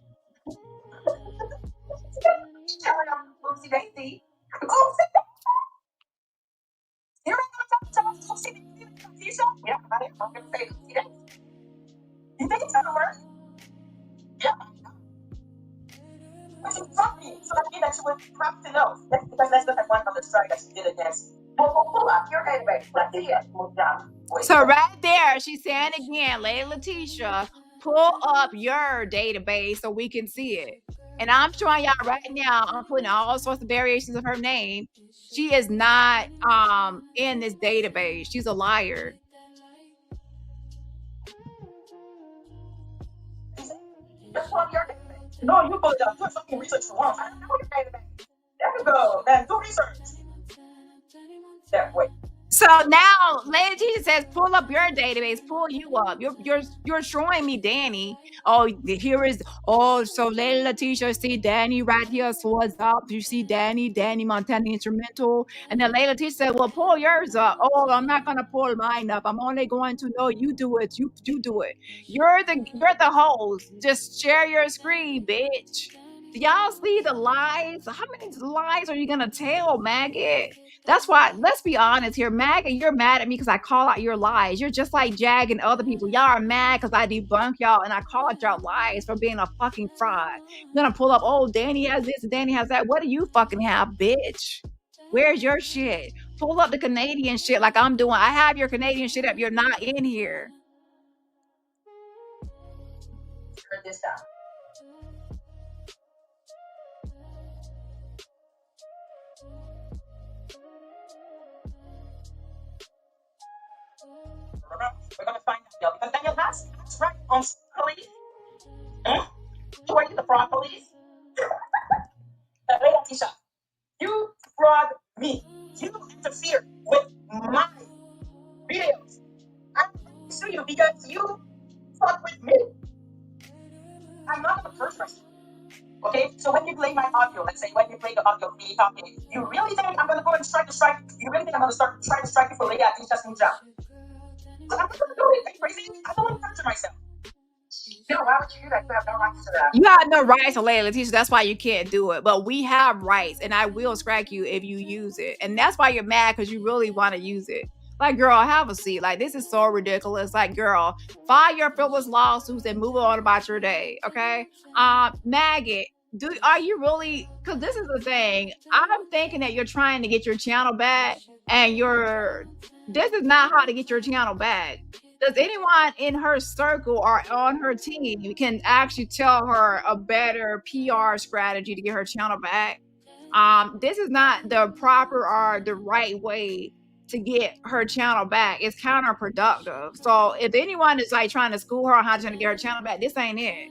Telling them, oopsie daisy. Oopsie daisy. You're not gonna tell oopsie daisy. Yeah, I'm gonna say oopsie daisy. You think it's gonna work? Yeah. But you fucked me, so that means that you would have to know. Because let's look at one of the strike that she did against. Pull up your database. Let's see it. So right there, she's saying again, Lady Letitia, pull up your database so we can see it. And I'm showing y'all right now, I'm putting all sorts of variations of her name. She is not in this database. She's a liar. Just pull up your database. No, you pull it up. Do something research for once. I don't know your database. There you go. Man, do research. That way. So now, Lady Teacher says, pull up your database, pull you up. You're showing me Dani. Oh, here is. Oh, so Lady Letitia, see Dani right here. Swords up. You see Dani Montana instrumental. And then Lady Letitia said, well, pull yours up. Oh, I'm not gonna pull mine up. I'm only going to know you do it. You do it. You're the host. Just share your screen, bitch. Do y'all see the lies? How many lies are you gonna tell, maggot? That's why, let's be honest here, maggot, you're mad at me because I call out your lies. You're just like Jag and other people. Y'all are mad because I debunk y'all and I call out y'all lies for being a fucking fraud. You're gonna pull up, oh, Dani has this and Dani has that. What do you fucking have, bitch? Where's your shit? Pull up the Canadian shit like I'm doing. I have your Canadian shit up. You're not in here. Turn this down. We're gonna find out, because Daniel has right on police? Who are you, the fraud police? Lady Tisha, you fraud me. You interfere with my videos. I'm going to sue you because you fuck with me. I'm not the first person. Okay, so when you play my audio, let's say when you play the audio of me talking, you really think I'm gonna go and strike? You really think I'm gonna try to strike you for Lady Tisha's new job? I'm not gonna do it. Are you crazy? I don't want to torture myself. No, why would you do that? You have no rights to that. You have no rights to Lady Letitia. That's why you can't do it. But we have rights, and I will strike you if you use it. And that's why you're mad, because you really want to use it. Like, girl, have a seat. Like, this is so ridiculous. Like, girl, file your frivolous lawsuits and move on about your day. Okay. Maggot, are you really? Because this is the thing. I'm thinking that you're trying to get your channel back, and this is not how to get your channel back. Does anyone in her circle or on her team can actually tell her a better PR strategy to get her channel back? This is not the proper or the right way to get her channel back. It's counterproductive. So if anyone is like trying to school her on how to get her channel back, this ain't it.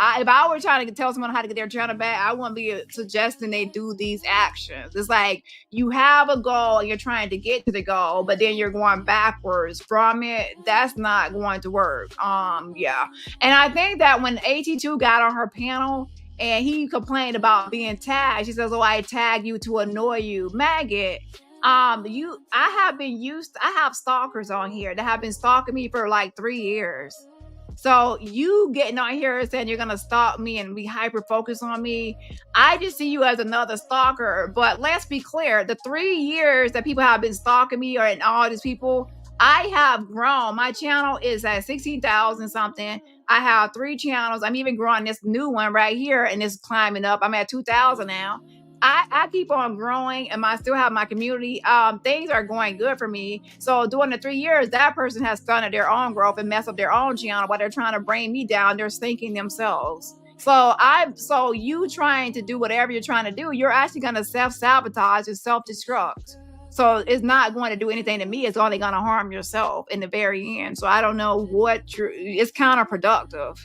If I were trying to tell someone how to get their channel back, I wouldn't be suggesting they do these actions. It's like you have a goal and you're trying to get to the goal, but then you're going backwards from it. That's not going to work. Yeah. And I think that when AT2 got on her panel and he complained about being tagged, she says, "Oh, I tagged you to annoy you." Maggot. I have stalkers on here that have been stalking me for like 3 years. So you getting on here saying you're gonna stalk me and be hyper focused on me, I just see you as another stalker. But let's be clear, the 3 years that people have been stalking me and all these people, I have grown. My channel is at 16,000 something. I have 3 channels. I'm even growing this new one right here, and it's climbing up. I'm at 2,000 now. I keep on growing, and I still have my community. Things are going good for me. So during the 3 years, that person has stunted their own growth and messed up their own channel while they're trying to bring me down. They're sinking themselves. So you trying to do whatever you're trying to do, you're actually going to self-sabotage and self-destruct. So it's not going to do anything to me. It's only going to harm yourself in the very end. So I don't know it's counterproductive.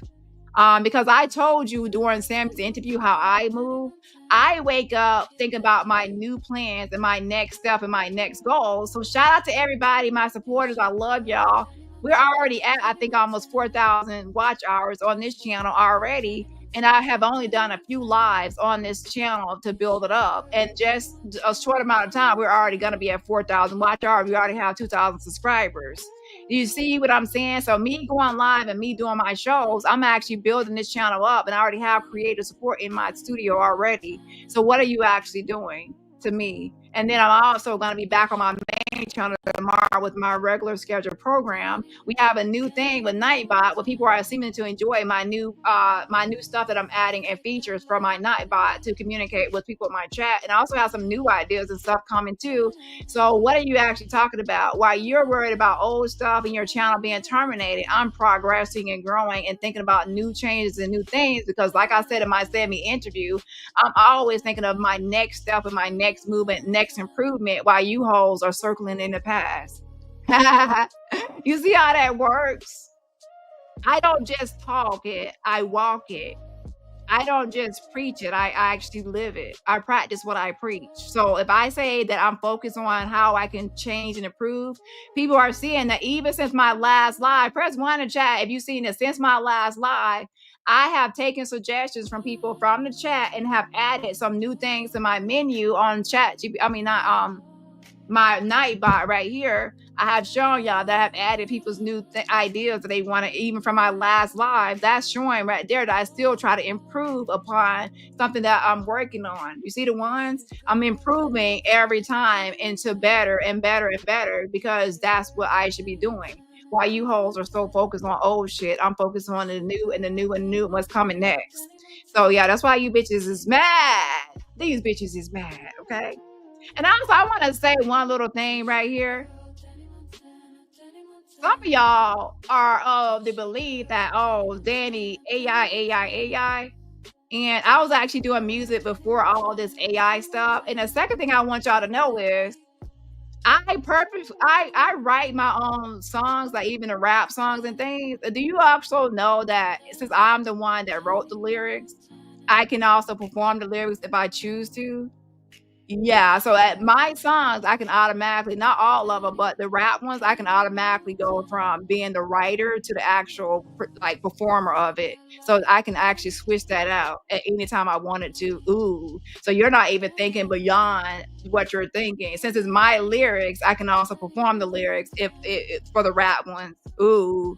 Because I told you during Sammy's interview how I move. I wake up thinking about my new plans and my next step and my next goal. So shout out to everybody, my supporters. I love y'all. We're already at, I think, almost 4,000 watch hours on this channel already. And I have only done a few lives on this channel to build it up. And just a short amount of time, we're already going to be at 4,000 watch hours. We already have 2,000 subscribers. You see what I'm saying? So me going live and me doing my shows, I'm actually building this channel up, and I already have creative support in my studio already. So what are you actually doing to me? And then I'm also going to be back on my main channel tomorrow with my regular scheduled program. We have a new thing with Nightbot where people are seeming to enjoy my new stuff that I'm adding and features for my Nightbot to communicate with people in my chat. And I also have some new ideas and stuff coming too. So what are you actually talking about? While you're worried about old stuff and your channel being terminated, I'm progressing and growing and thinking about new changes and new things, because like I said in my Sammy interview, I'm always thinking of my next step and my next movement, next improvement, while you hoes are circling in the past. You see how that works? I don't just talk it, I walk it. I don't just preach it, I actually live it. I practice what I preach. So if I say that I'm focused on how I can change and improve, people are seeing that even since my last live. Press 1 in chat if you've seen it. Since my last live, I have taken suggestions from people from the chat and have added some new things to my menu on chat. My Nightbot right here. I have shown y'all that I have added people's new ideas that they want to, even from my last live. That's showing right there that I still try to improve upon something that I'm working on. You see the ones? I'm improving every time into better and better and better, because that's what I should be doing. While you hoes are so focused on old shit, I'm focused on the new and the new and new and what's coming next. So yeah, that's why you bitches is mad. These bitches is mad, okay? And also, I want to say one little thing right here. Some of y'all are of the belief that, oh, Dani, AI. And I was actually doing music before all this AI stuff. And the second thing I want y'all to know is I write my own songs, like even the rap songs and things. Do you also know that since I'm the one that wrote the lyrics, I can also perform the lyrics if I choose to? Yeah, so at my songs, I can automatically, not all of them, but the rap ones, I can automatically go from being the writer to the actual like performer of it. So I can actually switch that out at any time I wanted to. Ooh, so you're not even thinking beyond what you're thinking. Since it's my lyrics, I can also perform the lyrics if it's for the rap ones. Ooh,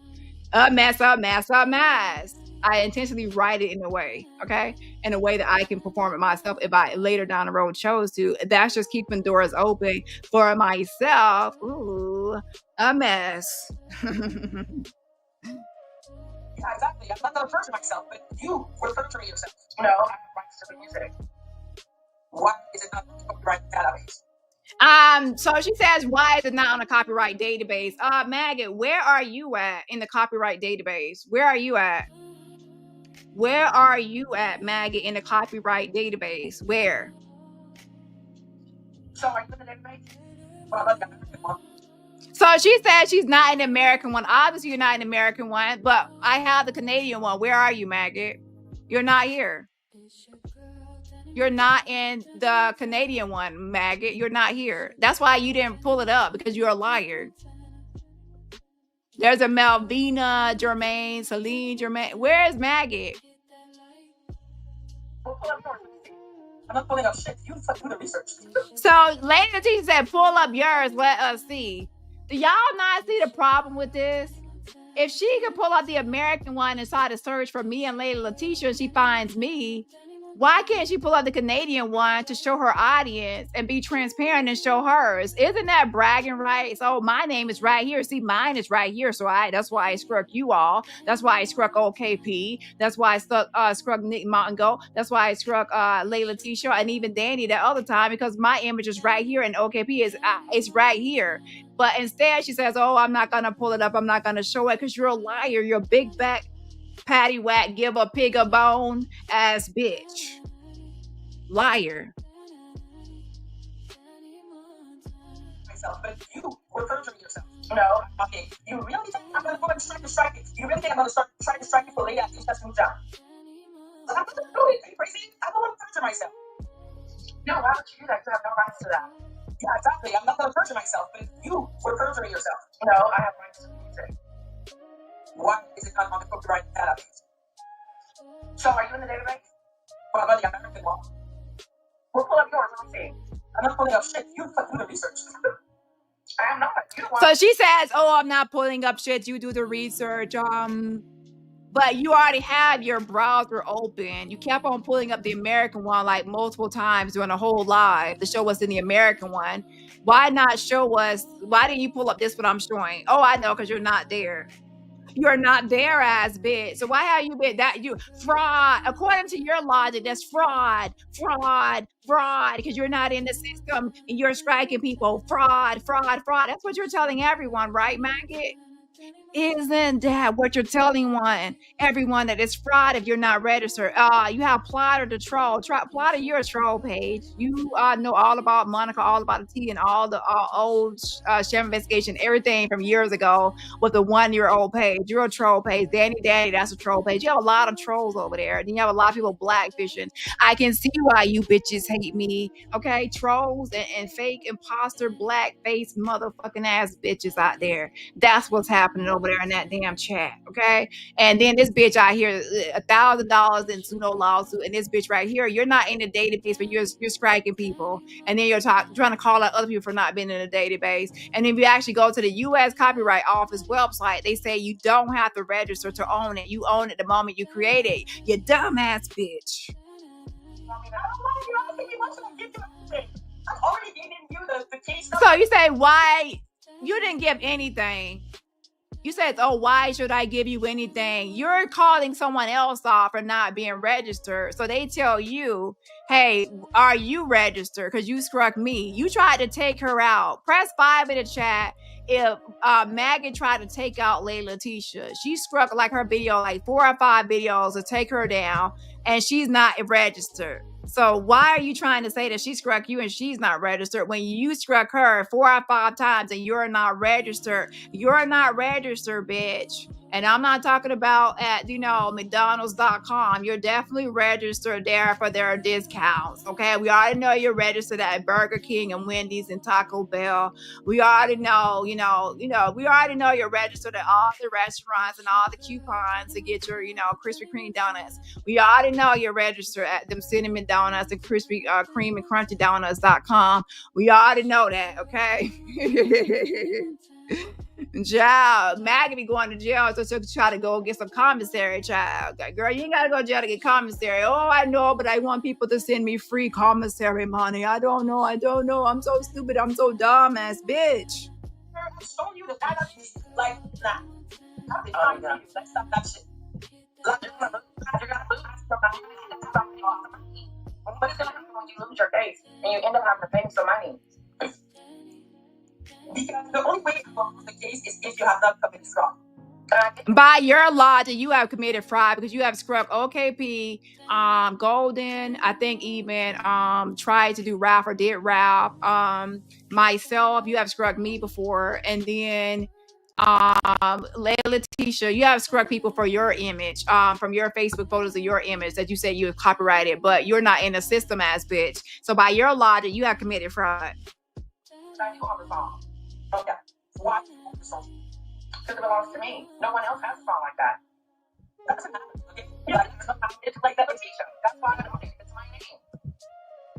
a mess, a mess, a mess. I intentionally write it in a way, okay? In a way that I can perform it myself if I later down the road chose to. That's just keeping doors open for myself. Ooh, a mess. Yeah, exactly. I'm not gonna perjure myself, but you were perjuring yourself. No, I have rights to the music. Why is it not on the copyright database? So she says, why is it not on a copyright database? Maggot, where are you at in the copyright database? Where are you at? Where are you at, Maggot, in the copyright database? Where? So are you in the database? Well, look, so she said she's not an American one. Obviously, you're not an American one, but I have the Canadian one. Where are you, Maggot? You're not here. You're not in the Canadian one, Maggot. You're not here. That's why you didn't pull it up, because you're a liar. There's a Malvina Germain, Celine Germain. Where is Maggot? I'm not pulling up shit. You do the research. So Lady Letitia said, pull up yours. Let us see. Do y'all not see the problem with this? If she could pull up the American one and try to search for me and Lady Letitia, she finds me. Why can't she pull up the Canadian one to show her audience and be transparent and show hers? Isn't that bragging rights? Oh, my name is right here. See, mine is right here. So that's why I struck you all. That's why I struck OKP. That's why I struck Nick Mongo. That's why I struck Lady Letitia and even Danny that other time, because my image is right here and OKP is right here. But instead she says, oh, I'm not going to pull it up. I'm not going to show it, because you're a liar. You're a big back patty whack, give a pig a bone ass bitch. Liar. Myself, but you were perjuring yourself. No. Okay. You really think I'm gonna go and try to strike it? You really think I'm gonna try to strike it for Lady Letitia that's moved down? I'm not gonna do it. Are you crazy? I don't want to perjure myself. No, why would you do that? You have no rights to that. Yeah, exactly. I'm not gonna perjure myself, but you were perjuring yourself. No, I have rights to the music. Why is it not on the copyright database? So are you in the database? Well, I'm the American one. We'll pull up yours. Let me see. I'm not pulling up shit. You do the research. I am not. You don't want. So she says, oh, I'm not pulling up shit. You do the research. But you already have your browser open. You kept on pulling up the American one like multiple times during a whole live to show us in the American one. Why not show us? Why didn't you pull up this one I'm showing? Oh, I know, because you're not there. You're not there, ass bitch. So why have you been that you fraud? According to your logic, that's fraud, because you're not in the system and you're striking people. Fraud. That's what you're telling everyone, right, Maggot? Isn't that what you're telling everyone that it's fraud if you're not registered? You have Plotter the troll. Plotter, you're a troll page. You know all about Monica, all about the tea, and all the old Chef investigation, everything from years ago with the 1-year-old page. You're a troll page. Danny, that's a troll page. You have a lot of trolls over there. Then you have a lot of people blackfishing. I can see why you bitches hate me. Okay, trolls and fake imposter blackface motherfucking ass bitches out there. That's what's happening over there in that damn chat, okay? And then this bitch out here, $1,000 in pseudo lawsuit, and this bitch right here, you're not in the database, but you're striking people, and then you're trying to call out other people for not being in the database. And if you actually go to the U.S. Copyright Office website, they say you don't have to register to own it. You own it the moment you create it. You dumbass bitch. I'm already giving you the case. So you say why you didn't give anything? You said, oh, why should I give you anything? You're calling someone else off for not being registered. So they tell you, hey, are you registered? Because you struck me. You tried to take her out. Press 5 in the chat if Maggie tried to take out Lady Letitia. She struck like her video, like 4 or 5 videos to take her down, and she's not registered. So why are you trying to say that she struck you and she's not registered when you struck her 4 or 5 times and you're not registered? You're not registered, bitch. And I'm not talking about at, McDonald's.com. You're definitely registered there for their discounts. Okay. We already know you're registered at Burger King and Wendy's and Taco Bell. We already know, we already know you're registered at all the restaurants and all the coupons to get your, Krispy Kreme donuts. We already know you're registered at them cinnamon donuts and Krispy Kreme and Crunchy Donuts.com. We already know that, okay? Child, Maggie be going to jail so she'll try to go get some commissary, child. Okay, girl, you ain't gotta go to jail to get commissary. Oh, I know, but I want people to send me free commissary money. I don't know. I'm so stupid. I'm so dumb ass bitch. I'm showing you the data. Like, nah. I'll be trying to let's stop that shit. Like, you're gonna lose your money. What is gonna happen when you lose your case and you end up having to pay some money? Because the only way to lose the case is if you have not committed fraud. By your logic, you have committed fraud because you have scrubbed OKP, Golden, I think even tried to do Ralph or did Ralph, myself, you have scrubbed me before, and then Letitia, you have scrubbed people for your image, from your Facebook photos of your image that you say you have copyrighted, but you're not in the system as bitch. So by your logic, you have committed fraud. Okay. Why? Because it belongs to me. No one else has a song like that. Doesn't matter. It's like that Letitia. That's why I don't think it's my name.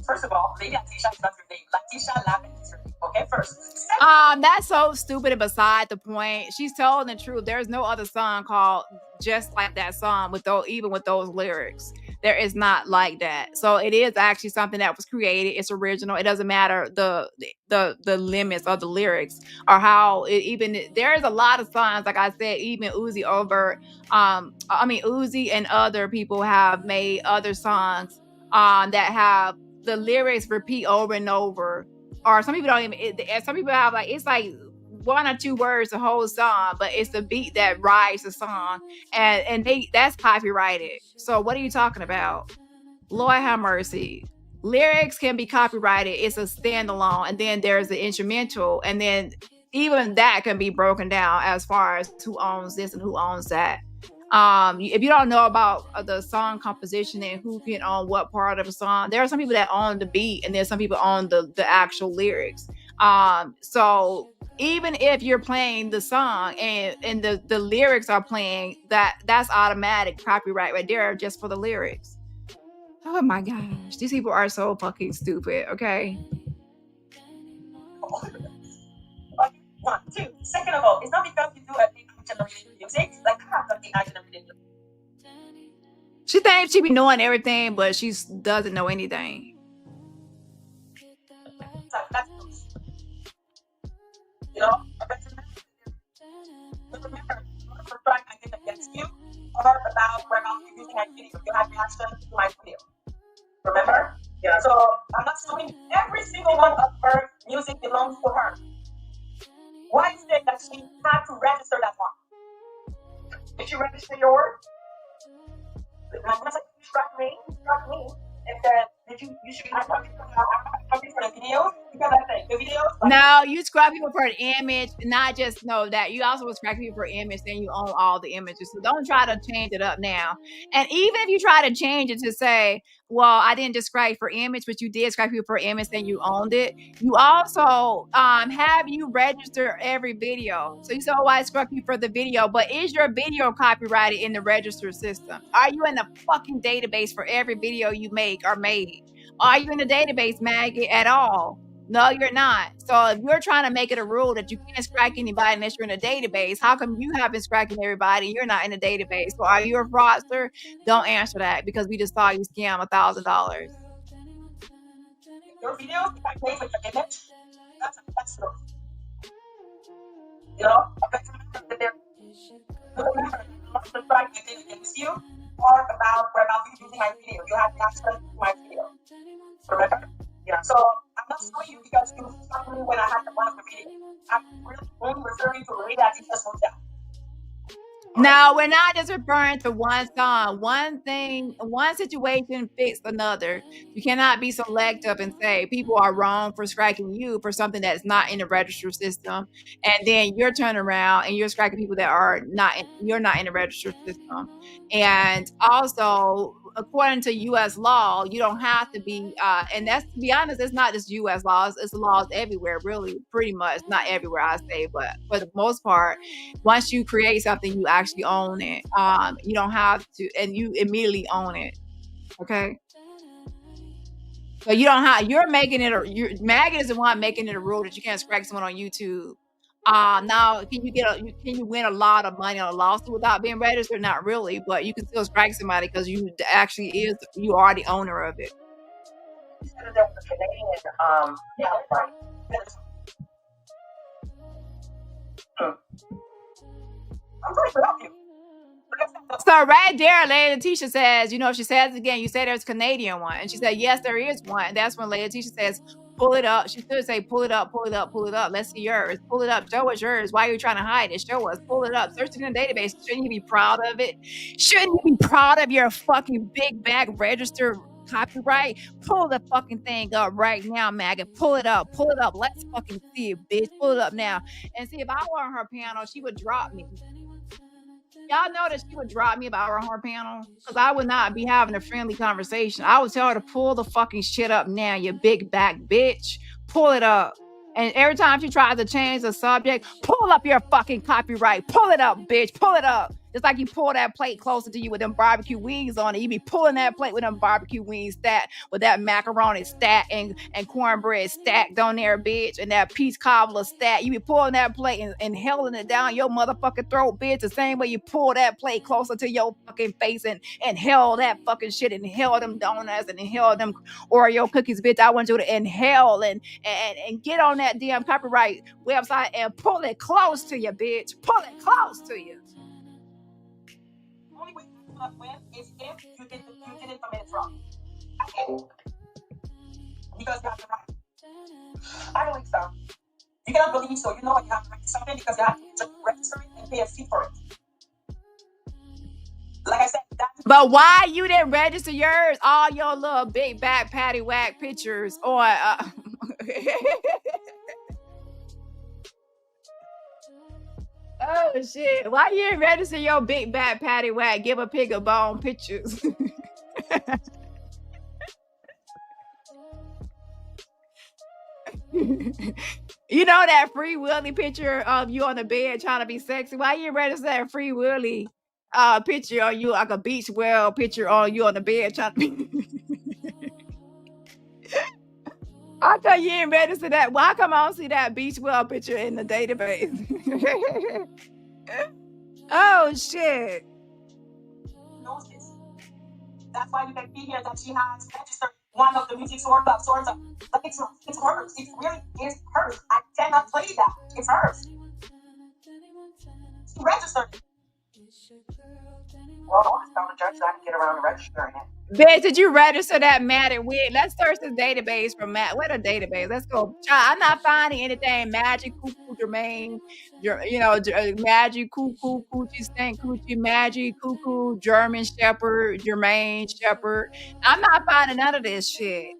First of all, maybe Letitia is not your name. Letitia Lavin is your name. Okay, first. That's so stupid and beside the point. She's telling the truth. There's no other song called just like that song even with those lyrics. There is not like that. So it is actually something that was created. It's original. It doesn't matter the limits of the lyrics or how it even. There's a lot of songs, like I said, even Uzi Uzi and other people have made other songs that have the lyrics repeat over and over. Or some people don't even. Some people have it's like 1 or 2 words the whole song, but it's the beat that rides the song, and that's copyrighted. So what are you talking about? Lord have mercy. Lyrics can be copyrighted. It's a standalone, and then there's the instrumental, and then even that can be broken down as far as who owns this and who owns that. If you don't know about the song composition and who can own what part of a song, there are some people that own the beat, and there's some people own the actual lyrics. So even if you're playing the song and the lyrics are playing, that's automatic copyright right there just for the lyrics. Oh my gosh, these people are so fucking stupid. Okay. 1, 2. Second of all, it's not because you do a generated music, like half of the generated music. She thinks she be knowing everything, but she doesn't know anything. That's remember, the track I did against you or about where I'm using my video. You have reaction to my video. Remember? Yeah. So I'm not suing every single one of her music belongs to her. Why is it that she had to register that one? Did you register yours? Struck me, and then you should have for the videos? Because I think the videos. No, you scrub people for an image, not just know that you also scrub people for image, then you own all the images. So don't try to change it up now. And even if you try to change it to say, well, I didn't describe for image, but you did scrub people for image, then you owned it. You also have you register every video. So you say, oh, I scrub you for the video, but is your video copyrighted in the register system? Are you in the fucking database for every video you make or made? Are you in the database, Maggie, at all? No, you're not. So if you're trying to make it a rule that you can't strike anybody unless you're in a database, how come you have been striking everybody and you're not in a database? So are you a fraudster? Don't answer that because we just saw you scam $1,000. Your videos, if I play with the image, that's true. You know, the strike I did against you or about you using my video. You have access to my video. Remember? Yeah. So I'm not showing you because you stopped me when I had to watch the video. I'm really only referring to the way that you just looked at. No, we're not just referring to one song. One thing, one situation fits another. You cannot be selective and say people are wrong for striking you for something that's not in the register system, and then you're turning around and you're striking people that are not. You're not in the register system, and also according to U.S. law, you don't have to be. And that's, to be honest, it's not just U.S. laws; it's laws everywhere, really, pretty much. Not everywhere, I say, but for the most part, once you create something, you actually own it. You don't have to, and you immediately own it. Okay. So you don't have. You're making it. Maggot is the one making it a rule that you can't scratch someone on YouTube. Now can you win a lot of money on a lawsuit without being registered? Not really, but you can still strike somebody because you are the owner of it. I'm trying to help you. So right there, Lady Letitia says, she says again, you say there's a Canadian one. And she said, yes, there is one. And that's when Lady Letitia says, pull it up. She should say, pull it up, pull it up, pull it up. Let's see yours. Pull it up. Show us yours. Why are you trying to hide it? Show us. Pull it up. Search it in the database. Shouldn't you be proud of it? Shouldn't you be proud of your fucking big bag registered copyright? Pull the fucking thing up right now, Maggot. Pull it up. Pull it up. Let's fucking see it, bitch. Pull it up now. And see, if I were on her panel, she would drop me. Y'all know that she would drop me if I were on her panel, because I would not be having a friendly conversation. I would tell her to pull the fucking shit up now, you big back bitch. Pull it up. And every time she tries to change the subject, pull up your fucking copyright. Pull it up, bitch. Pull it up. It's like you pull that plate closer to you with them barbecue wings on it. You be pulling that plate with them barbecue wings stacked, with that macaroni stacked and cornbread stacked on there, bitch, and that peach cobbler stacked. You be pulling that plate and held it down your motherfucking throat, bitch, the same way you pull that plate closer to your fucking face and held that fucking shit and held them donuts and held them Oreo cookies, bitch. I want you to inhale and get on that damn copyright website and pull it close to you, bitch. Pull it close to you. Only way you can win is if you didn't commit fraud. Because you have the right. I don't think so. You cannot believe so. You know what, you have to write something because you have to register it and pay a fee for it. Like I said, but why you didn't register yours? All your little big back patty whack pictures on. Oh shit! Why you didn't register your big back patty whack? Give a pig a bone pictures. You know that Free Willy picture of you on the bed trying to be sexy? Why you register that Free Willy picture on you, like a beach well picture on you on the bed trying to be I thought you didn't register that. Why come I don't see that beach well picture in the database? Oh shit. That's why you can see here that she has registered one of the music sorts of. Like it's hers. It really is hers. I cannot play that. It's hers. She registered. Well, I was telling the judge that I can get around registering it. Bitch, did you register that Matted Wig? Let's search the database for Matt. What a database. Let's go. I'm not finding anything. Magic, Cuckoo, Jermaine, Magic, Cuckoo, Coochie, Stank, Coochie, Magic, Cuckoo, German Shepherd, Jermaine Shepherd. I'm not finding none of this shit.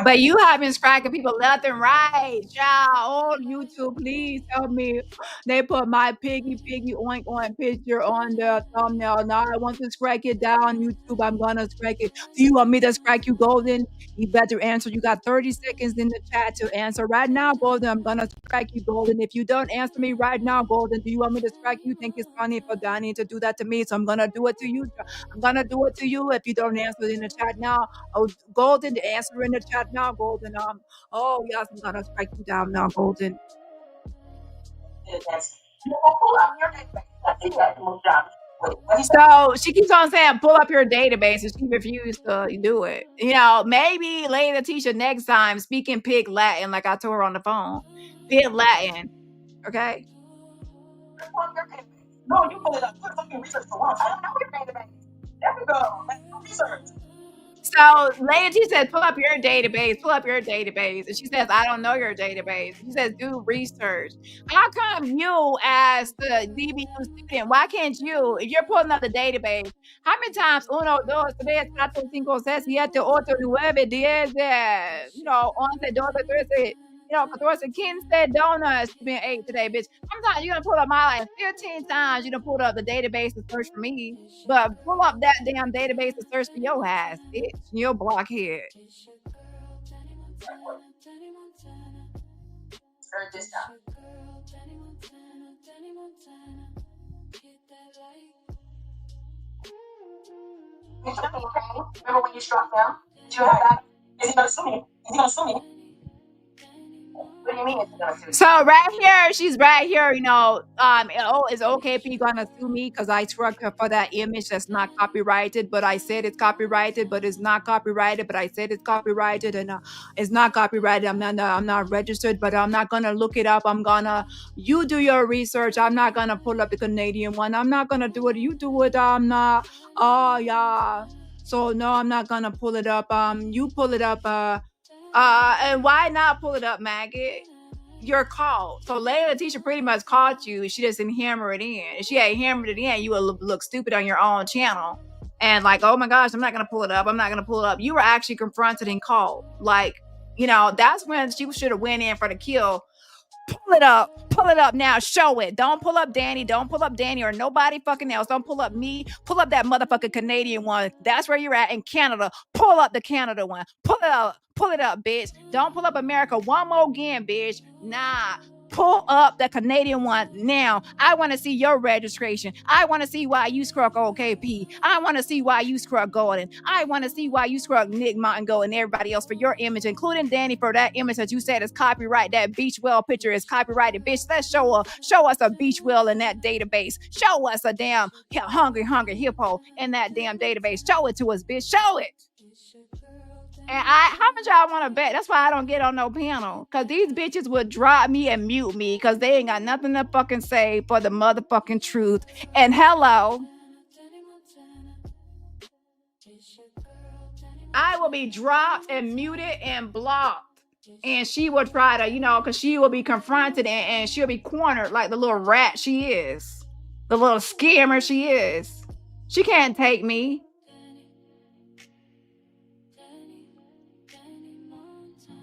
But you have been striking people left and right, child. On YouTube, please help me. They put my piggy oink oink picture on the thumbnail. Now I want to strike it down. YouTube, I'm gonna strike it. Do you want me to strike you, Golden? You better answer. You got 30 seconds in the chat to answer right now, Golden. I'm gonna strike you, Golden. If you don't answer me right now, Golden, do you want me to strike you? Think it's funny for Dani to do that to me? So I'm gonna do it to you. I'm gonna do it to you if you don't answer in the chat now. Oh, Golden, answer in the chat now, Golden. Oh yes, I'm gonna strike you down now, Golden. So she keeps on saying, pull up your database, and she refused to do it. You know, maybe Lady Letitia next time speak in pig Latin, like I told her on the phone. Pig Latin. Okay. No, you pull it up. Do a fucking research for once. I don't know your database. There we go. Let's do research. So Lady says, pull up your database, pull up your database. And she says, I don't know your database. She says, do research. How come you, as the DBU student, why can't you, if you're pulling up the database, how many times, 1, 2, 3, 4, 5, 5, 6, 7, 8, 11, 12, 13, 14, 15 donuts being ate today, bitch. Sometimes you're gonna pull up my like 15 times. You done pulled up the database to search for me, but pull up that damn database to search for your ass, bitch. Your blockhead. Heard this time. Remember when you struck him? Did you have that? Is he gonna sue me? Is he gonna sue me? What do you mean it's gonna sue you? So right here, she's right here, is OKP gonna sue me because I struck her for that image that's not copyrighted, but I said it's copyrighted, but it's not copyrighted, but I said it's copyrighted, and it's not copyrighted. I'm not registered, but I'm not gonna look it up. You do your research. I'm not gonna pull up the Canadian one. I'm not gonna do it. You do it. I'm not. Oh yeah. So no, I'm not gonna pull it up. You pull it up. And why not pull it up, maggot? You're called. So Lady Letitia pretty much caught you. She just didn't hammer it in. If she had hammered it in, you would look stupid on your own channel. And like, oh my gosh, I'm not gonna pull it up. I'm not gonna pull it up. You were actually confronted and called. Like, that's when she should have went in for the kill. Pull it up. Pull it up now. Show it. Don't pull up Danny. Don't pull up Danny or nobody fucking else. Don't pull up me. Pull up that motherfucking Canadian one. That's where you're at in Canada. Pull up the Canada one. Pull it up. Pull it up, bitch. Don't pull up America one more again, bitch. Nah. Pull up the Canadian one now. I want to see your registration. I want to see why you struck OKP. I want to see why you struck Golden. I want to see why you struck Nick Mountain Gold and everybody else for your image, including Danny for that image that you said is copyright. That beach well picture is copyrighted, bitch. Let's show us a beach well in that database. Show us a damn hungry hippo in that damn database. Show it to us, bitch. Show it. And how much y'all want to bet? That's why I don't get on no panel. Because these bitches would drop me and mute me because they ain't got nothing to fucking say for the motherfucking truth. And hello. I will be dropped and muted and blocked. And she will try to, because she will be confronted and she'll be cornered like the little rat she is. The little scammer she is. She can't take me.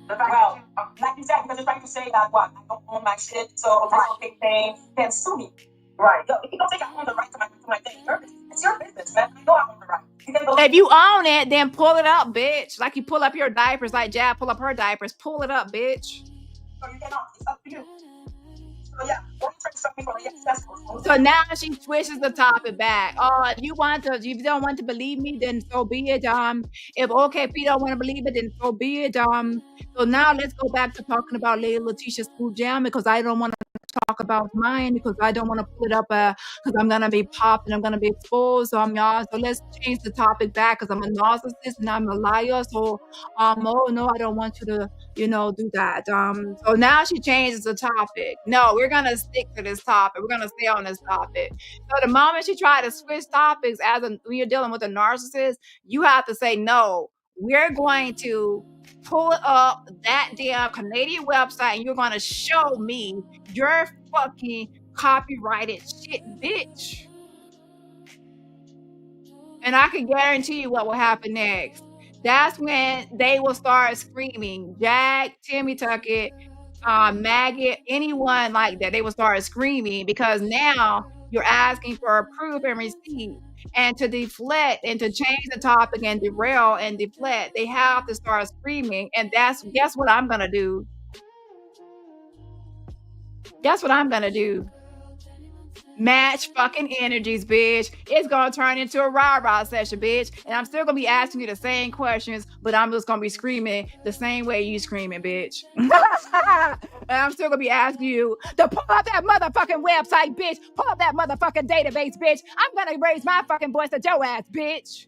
Well, like you said, because you're trying to say that I don't own my shit, so if I big thing, then sue me. Right. Yo, if you don't think I own the right to my thing, it's your business, man. I know I own the right. If you own it, then pull it up, bitch. Like you pull up your diapers, like Jab pull up her diapers. Pull it up, bitch. So you cannot. It's up to you. So yeah, so now she switches the topic back. Oh, if you don't want to believe me, then so be it. If OKP don't want to believe it, then so be it. So now let's go back to talking about Lady Letitia's school jam because I don't want to talk about mine because I don't want to pull it up because I'm gonna be popped and I'm gonna be exposed. So let's change the topic back because I'm a narcissist and I'm a liar. So oh no, I don't want you to do that. So now she changes the topic. No, we're gonna stick to this topic. We're gonna stay on this topic. So the moment she tried to switch topics, when you're dealing with a narcissist, you have to say no. We're going to pull up that damn Canadian website and you're going to show me your fucking copyrighted shit, bitch. And I can guarantee you what will happen next. That's when they will start screaming. Jack, Timmy Tuckett, Maggot, anyone like that, they will start screaming because now you're asking for proof and receipt. And to deflect and to change the topic and derail and deflect, they have to start screaming. And guess what I'm going to do? Guess what I'm going to do? Match fucking energies, bitch. It's gonna turn into a rah-rah session, bitch. And I'm still gonna be asking you the same questions, but I'm just gonna be screaming the same way you screaming, bitch. And I'm still gonna be asking you to pull up that motherfucking website, bitch. Pull up that motherfucking database, bitch. I'm gonna raise my fucking voice at your ass, bitch.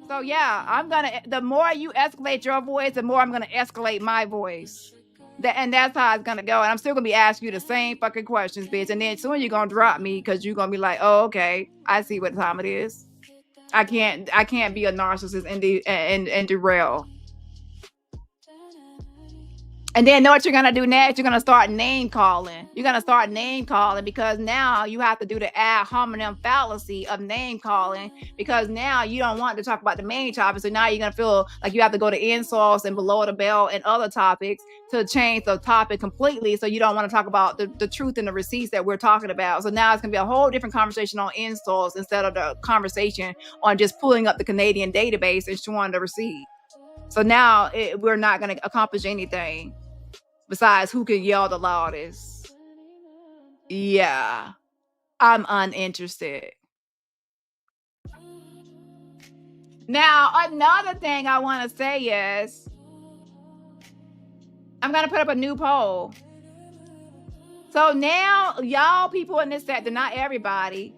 So yeah, the more you escalate your voice, the more I'm gonna escalate my voice. And that's how it's gonna go. And I'm still gonna be asking you the same fucking questions, bitch. And then soon you're gonna drop me because you're gonna be like, oh, okay, I see what time it is. I can't be a narcissist and derail. And then know what you're gonna do next? You're gonna start name calling. You're gonna start name calling because now you have to do the ad hominem fallacy of name calling because now you don't want to talk about the main topic. So now you're gonna feel like you have to go to insults and below the belt and other topics to change the topic completely. So you don't want to talk about the truth and the receipts that we're talking about. So now it's gonna be a whole different conversation on insults instead of the conversation on just pulling up the Canadian database and showing the receipt. So now we're not gonna accomplish anything besides who can yell the loudest. Yeah, I'm uninterested. Now, another thing I want to say is I'm going to put up a new poll. So now, y'all people in this sector, not everybody,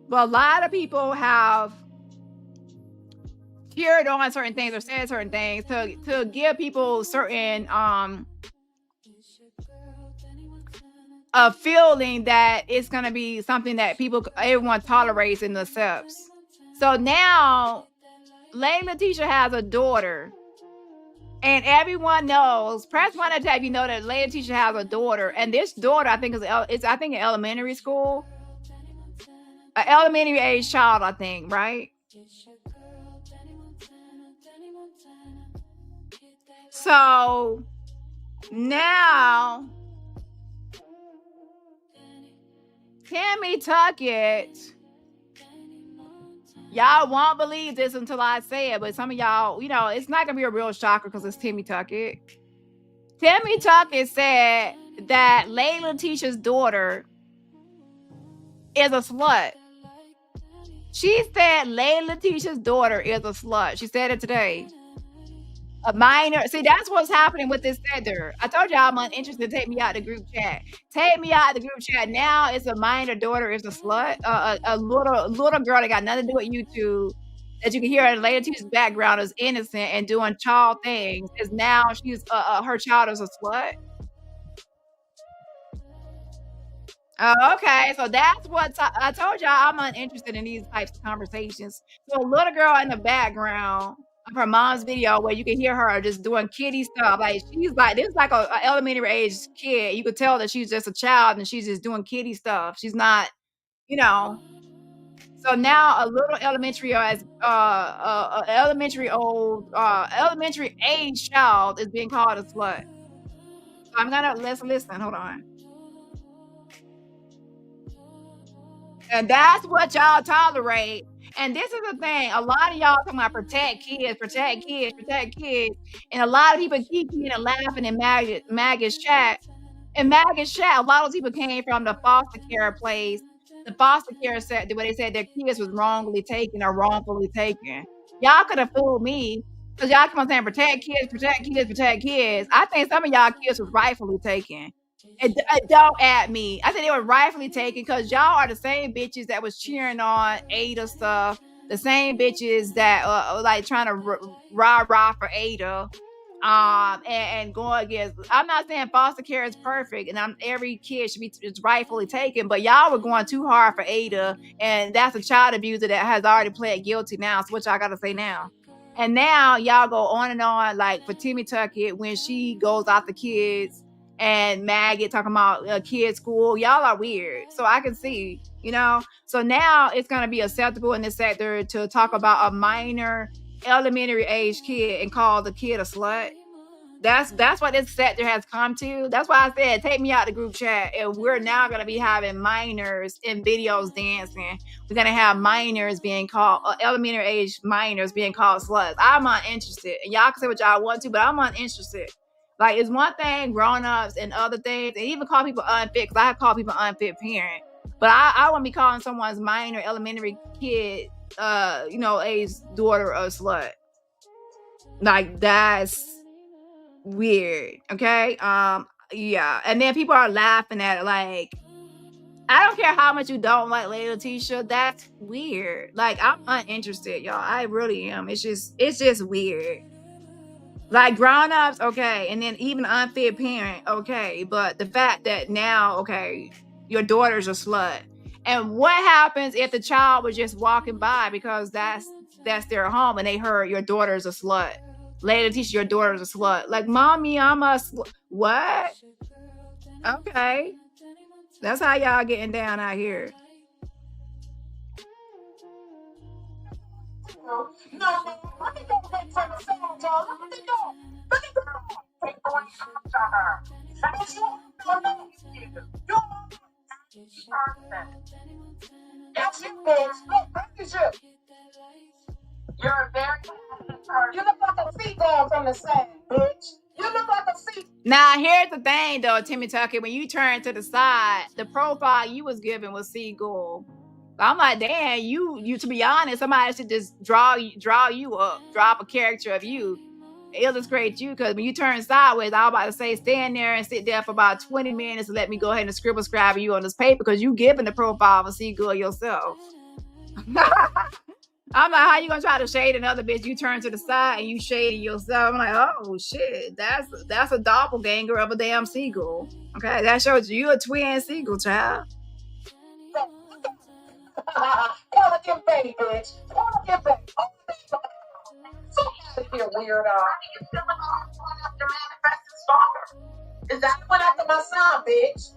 but a lot of people have cheered on certain things or said certain things to give people certain a feeling that it's going to be something that everyone tolerates and accepts. So now Lady Letitia has a daughter and everyone knows, press 1 to have you know that Lady Letitia has a daughter, and this daughter I think is in elementary school, an elementary age child, I think, right? So now Timmy Tuckett, y'all won't believe this until I say it, but some of y'all, it's not gonna be a real shocker because it's Timmy Tuckett. Timmy Tuckett said that Lady Letitia's daughter is a slut. She said Lady Letitia's daughter is a slut. She said it today. A minor. See, that's what's happening with this sector. I told y'all I'm uninterested. Take me out the group chat. Take me out the group chat. Now it's a minor daughter is a slut. A little girl that got nothing to do with YouTube that you can hear in Lady Teacher's background is innocent and doing child things. Is now she's her child is a slut. Okay, so that's what I told y'all. I'm uninterested in these types of conversations. So a little girl in the background of her mom's video where you can hear her just doing kiddie stuff. Like she's like this is like a elementary age kid. You could tell that she's just a child and she's just doing kiddie stuff. She's not, So now a little elementary elementary age child is being called a slut. So let's listen. Hold on. And that's what y'all tolerate. And this is the thing. A lot of y'all talking about protect kids. And a lot of people keep and laughing in Maggie's chat. In Maggie's chat, a lot of people came from the foster care place. The foster care said where they said their kids was wrongly taken or wrongfully taken. Y'all could have fooled me because y'all come on saying protect kids. I think some of y'all kids was rightfully taken. Don't at me. I think they were rightfully taken because y'all are the same bitches that was cheering on Ada stuff. The same bitches that like trying to rah for Ada. And going against. I'm not saying foster care is perfect, and every kid should be rightfully taken. But y'all were going too hard for Ada, and that's a child abuser that has already pled guilty now. So what y'all gotta say now? And now y'all go on and on like for Timmy Tuckett when she goes after kids. And Maggie talking about kids' school. Y'all are weird. So I can see, So now it's going to be acceptable in this sector to talk about a minor elementary age kid and call the kid a slut. That's what this sector has come to. That's why I said, take me out the group chat. And we're now going to be having minors in videos dancing. We're going to have minors being called, elementary age minors being called sluts. I'm uninterested. And y'all can say what y'all want to, but I'm uninterested. Like, it's one thing grown-ups and other things, and even call people unfit, because I have called people unfit parent. But I wouldn't be calling someone's minor elementary kid, age daughter a slut. Like, that's weird. Okay. Yeah. And then people are laughing at it. Like, I don't care how much you don't like Lady Letitia. That's weird. Like, I'm uninterested, y'all. I really am. It's just weird. Like, grown-ups, okay, and then even unfit parent, okay, but the fact that now, okay, your daughter's a slut. And what happens if the child was just walking by, because that's their home, and they heard your daughter's a slut? Lady Letitia, your daughter's a slut. Like, mommy, I'm a slut. What? Okay. That's how y'all getting down out here. No, let me go back from the song, y'all. Let me go. Take on to her. Because you don't know you. You person. Yes, you bitch. Look, look at you. You're a very person. You look like a seagull from the sand, bitch. You look like a seagull. Now, here's the thing, though, Timmy Tucker. When you turn to the side, the profile you was given was seagull. I'm like, damn, you. To be honest, somebody should just draw you up, drop a character of you, illustrate you. Because when you turn sideways, I was about to say, stand there and sit there for about 20 minutes and let me go ahead and scribble you on this paper, because you given the profile of a seagull yourself. I'm like, how you gonna try to shade another bitch? You turn to the side and you shading yourself. I'm like, oh shit, that's a doppelganger of a damn seagull. Okay, that shows you a twin seagull, child. Call it your baby, bitch. Call it your baby. So you're weird. You feel like I'm going after manifesting stalker. Is that one after my son, bitch?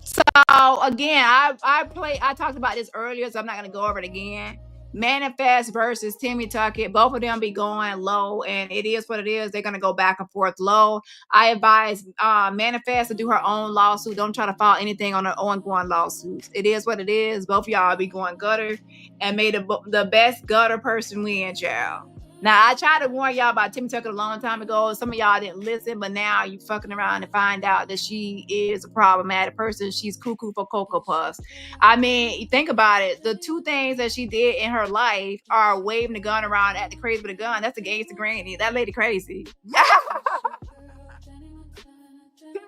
So again, I talked about this earlier, so I'm not gonna go over it again. Manifest versus Timmy Tuckett, both of them be going low, and it is what it is. They're gonna go back and forth low. I advise Manifest to do her own lawsuit. Don't try to file anything on her ongoing lawsuits. It is what it is. Both of y'all be going gutter, and may the best gutter person win, child. Now, I tried to warn y'all about Timmy Tuckett a long time ago. Some of y'all didn't listen, but now you fucking around and find out that she is a problematic person. She's cuckoo for Cocoa Puffs. I mean, think about it. The two things that she did in her life are waving the gun around, acting crazy with a gun. That's against the granny. That lady crazy. Timmy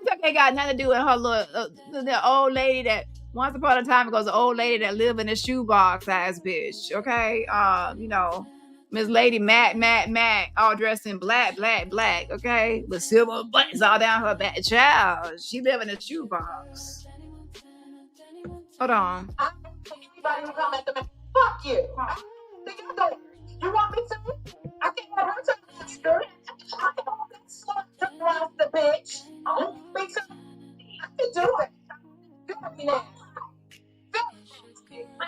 Tuckett ain't got nothing to do with her little the old lady that once upon a time ago was an old lady that lived in a shoebox ass bitch. Okay, Miss Lady Mac, all dressed in black, okay? With silver buttons all down her back. Child, she live in a shoebox. Hold on. Anybody who come after me, fuck you. You want me to? I can't let her take my skirt. I can hold that slut to around the bitch. You want me to? I can do it. Feel me now.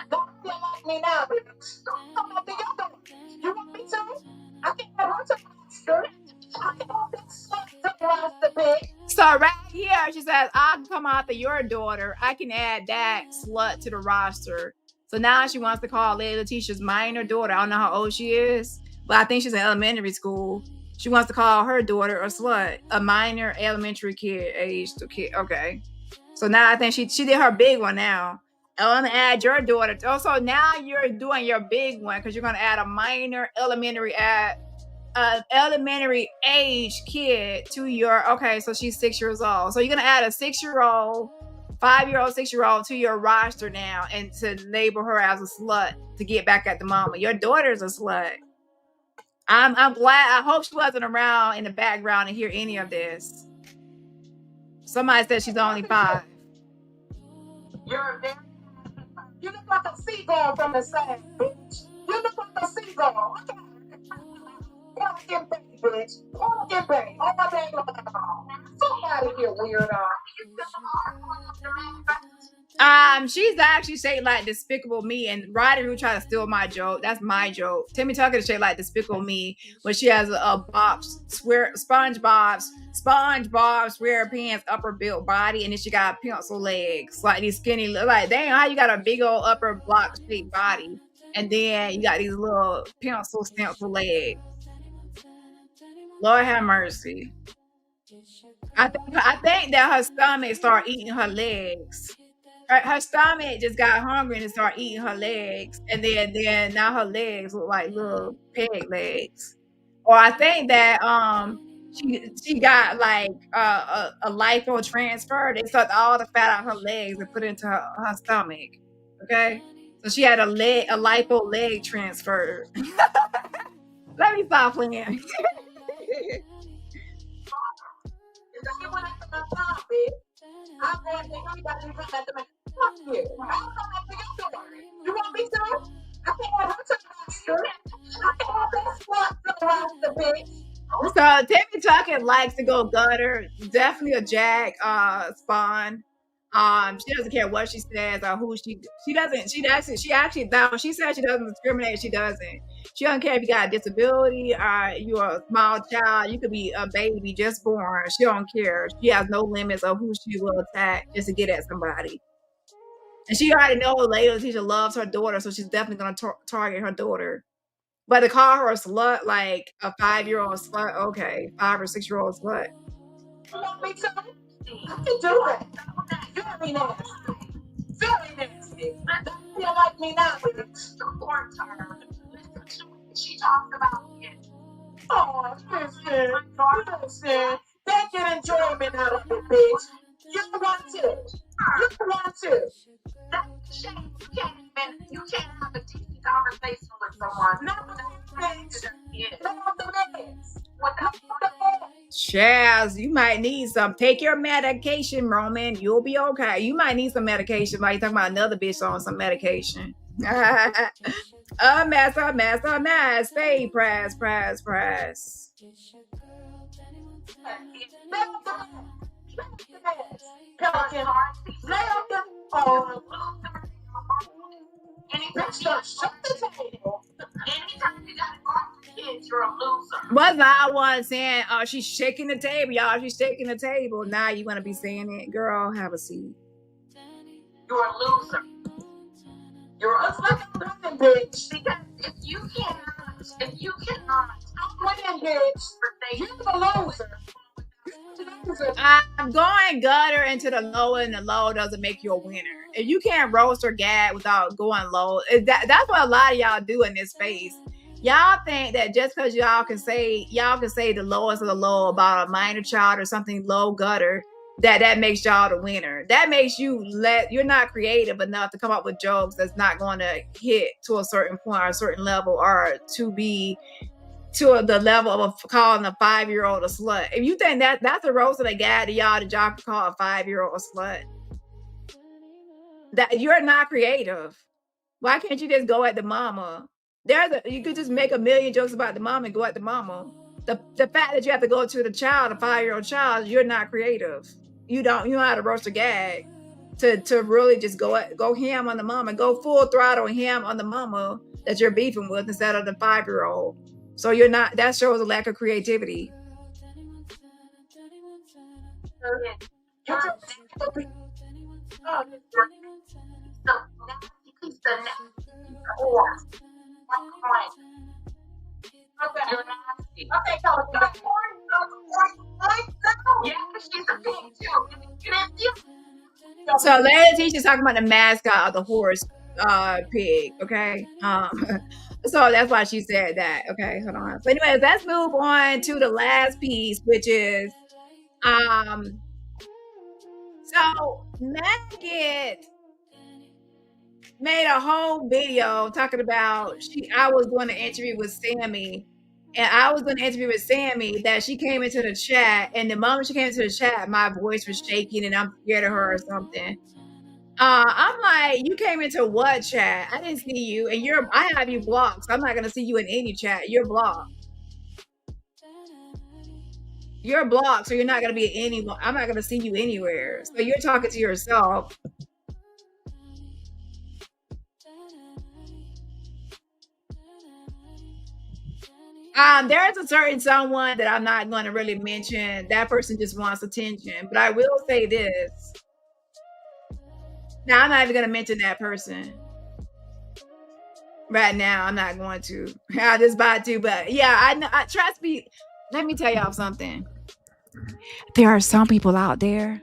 Don't feel like me now, bitch. Don't come after your door. You want me to? I can't let her take my skirt. I can hold that slut to around the bitch. So right here, she says, I'll come after your daughter. I can add that slut to the roster. So now she wants to call Lady Letitia's minor daughter. I don't know how old she is, but I think she's in elementary school. She wants to call her daughter a slut, a minor elementary kid aged kid. Okay. So now I think she did her big one now. I'm going to add your daughter. Also, now you're doing your big one because you're going to add a minor elementary age kid to your, okay, so she's 6 years old. So you're going to add a 6-year-old, 5-year-old, 6-year-old to your roster now and to label her as a slut to get back at the mama. Your daughter's a slut. I'm glad. I hope she wasn't around in the background to hear any of this. Somebody said she's only 5. You look like a seagull from the sand, bitch. You look like a seagull. Pull up your baby, bitch. Pull up your baby. Oh, my dang long. Somebody here, weirdo. She's actually shaped like Despicable Me, and Ryder who tried to steal my joke. That's my joke. Timmy Tucker is shaped like Despicable Me, when she has a SpongeBob SquarePants upper built body, and then she got pencil legs, like these skinny. Like, damn, how you got a big old upper block shaped body, and then you got these little pencil legs. Lord have mercy. I think that her stomach started eating her legs. Her stomach just got hungry and started eating her legs, and then now her legs look like little peg legs. Or I think that she got like a lipo transfer. They sucked all the fat out of her legs and put it into her stomach. Okay, so she had a lipo leg transfer. Let me stop playing. I'm going to think everybody come at the man. Fuck you. I'll come after your door. You want me to? I can't have her talk about you. I can't have that slut go around the bitch. So Tammy Tuckett likes to go gutter. Definitely a Jack spawn. She doesn't care what she says or who she doesn't. She actually now she says she doesn't discriminate. She doesn't. She doesn't care if you got a disability or you're a small child. You could be a baby just born. She don't care. She has no limits of who she will attack just to get at somebody. And she already knows Layla teacher loves her daughter, so she's definitely gonna target her daughter. But to call her a slut, like a 5-year-old slut, okay, 5 or 6-year-old slut. You want me to? I can do it. Very nasty. Very nasty. Don't feel like me now, but it's support her. She talks about it. Oh, listen. They get enjoyment out of it, bitch. You want to. You want to. That's a shame. You can't have a decent conversation with someone. Not with the meds. Not with the meds. Without the meds. Chaz, you might need some. Take your medication, Roman. You'll be okay. You might need some medication. Like you talking about another bitch on some medication. A mess. Stay press. What's that one saying? Oh, she's shaking the table, y'all. She's shaking the table. Now you want to be saying it, girl? Have a seat. You're a loser. You're a fucking bitch. Because if you cannot win, bitch, you're the loser. I'm going gutter into the low, and the low doesn't make you a winner. If you can't roast or gag without going low, that's what a lot of y'all do in this space. Y'all think that just because y'all can say the lowest of the low about a minor child or something low gutter, that makes y'all the winner. That makes you're not creative enough to come up with jokes that's not going to hit to a certain point or a certain level, or to be to the level of calling a 5-year-old a slut. If you think that's a roast of the guy to y'all that y'all can call a 5-year-old a slut, that you're not creative. Why can't you just go at the mama? You could just make a million jokes about the mama and go at the mama. The fact that you have to go to the child, a 5-year-old child, you're not creative. You know how to roast a gag to really just go ham on the mama, go full throttle ham on the mama that you're beefing with instead of the 5-year-old. So you're not. That shows a lack of creativity. So Lady Teacher's talking about the mascot of the horse pig, okay? So that's why she said that. Okay, hold on. So anyways, let's move on to the last piece, which is so Maggot made a whole video talking about I was doing an interview with Sammy, and I was doing an interview with Sammy that she came into the chat, and the moment she came into the chat, my voice was shaking and I'm scared of her or something. I'm like, you came into what chat? I didn't see you, and I have you blocked, so I'm not gonna see you in any chat. You're blocked. You're blocked, so you're not gonna be anyone. I'm not gonna see you anywhere. So you're talking to yourself. There's a certain someone that I'm not going to really mention. That person just wants attention. But I will say this. Now, I'm not even going to mention that person. Right now, I'm not going to. I just about to. But yeah, I trust me. Let me tell y'all something. There are some people out there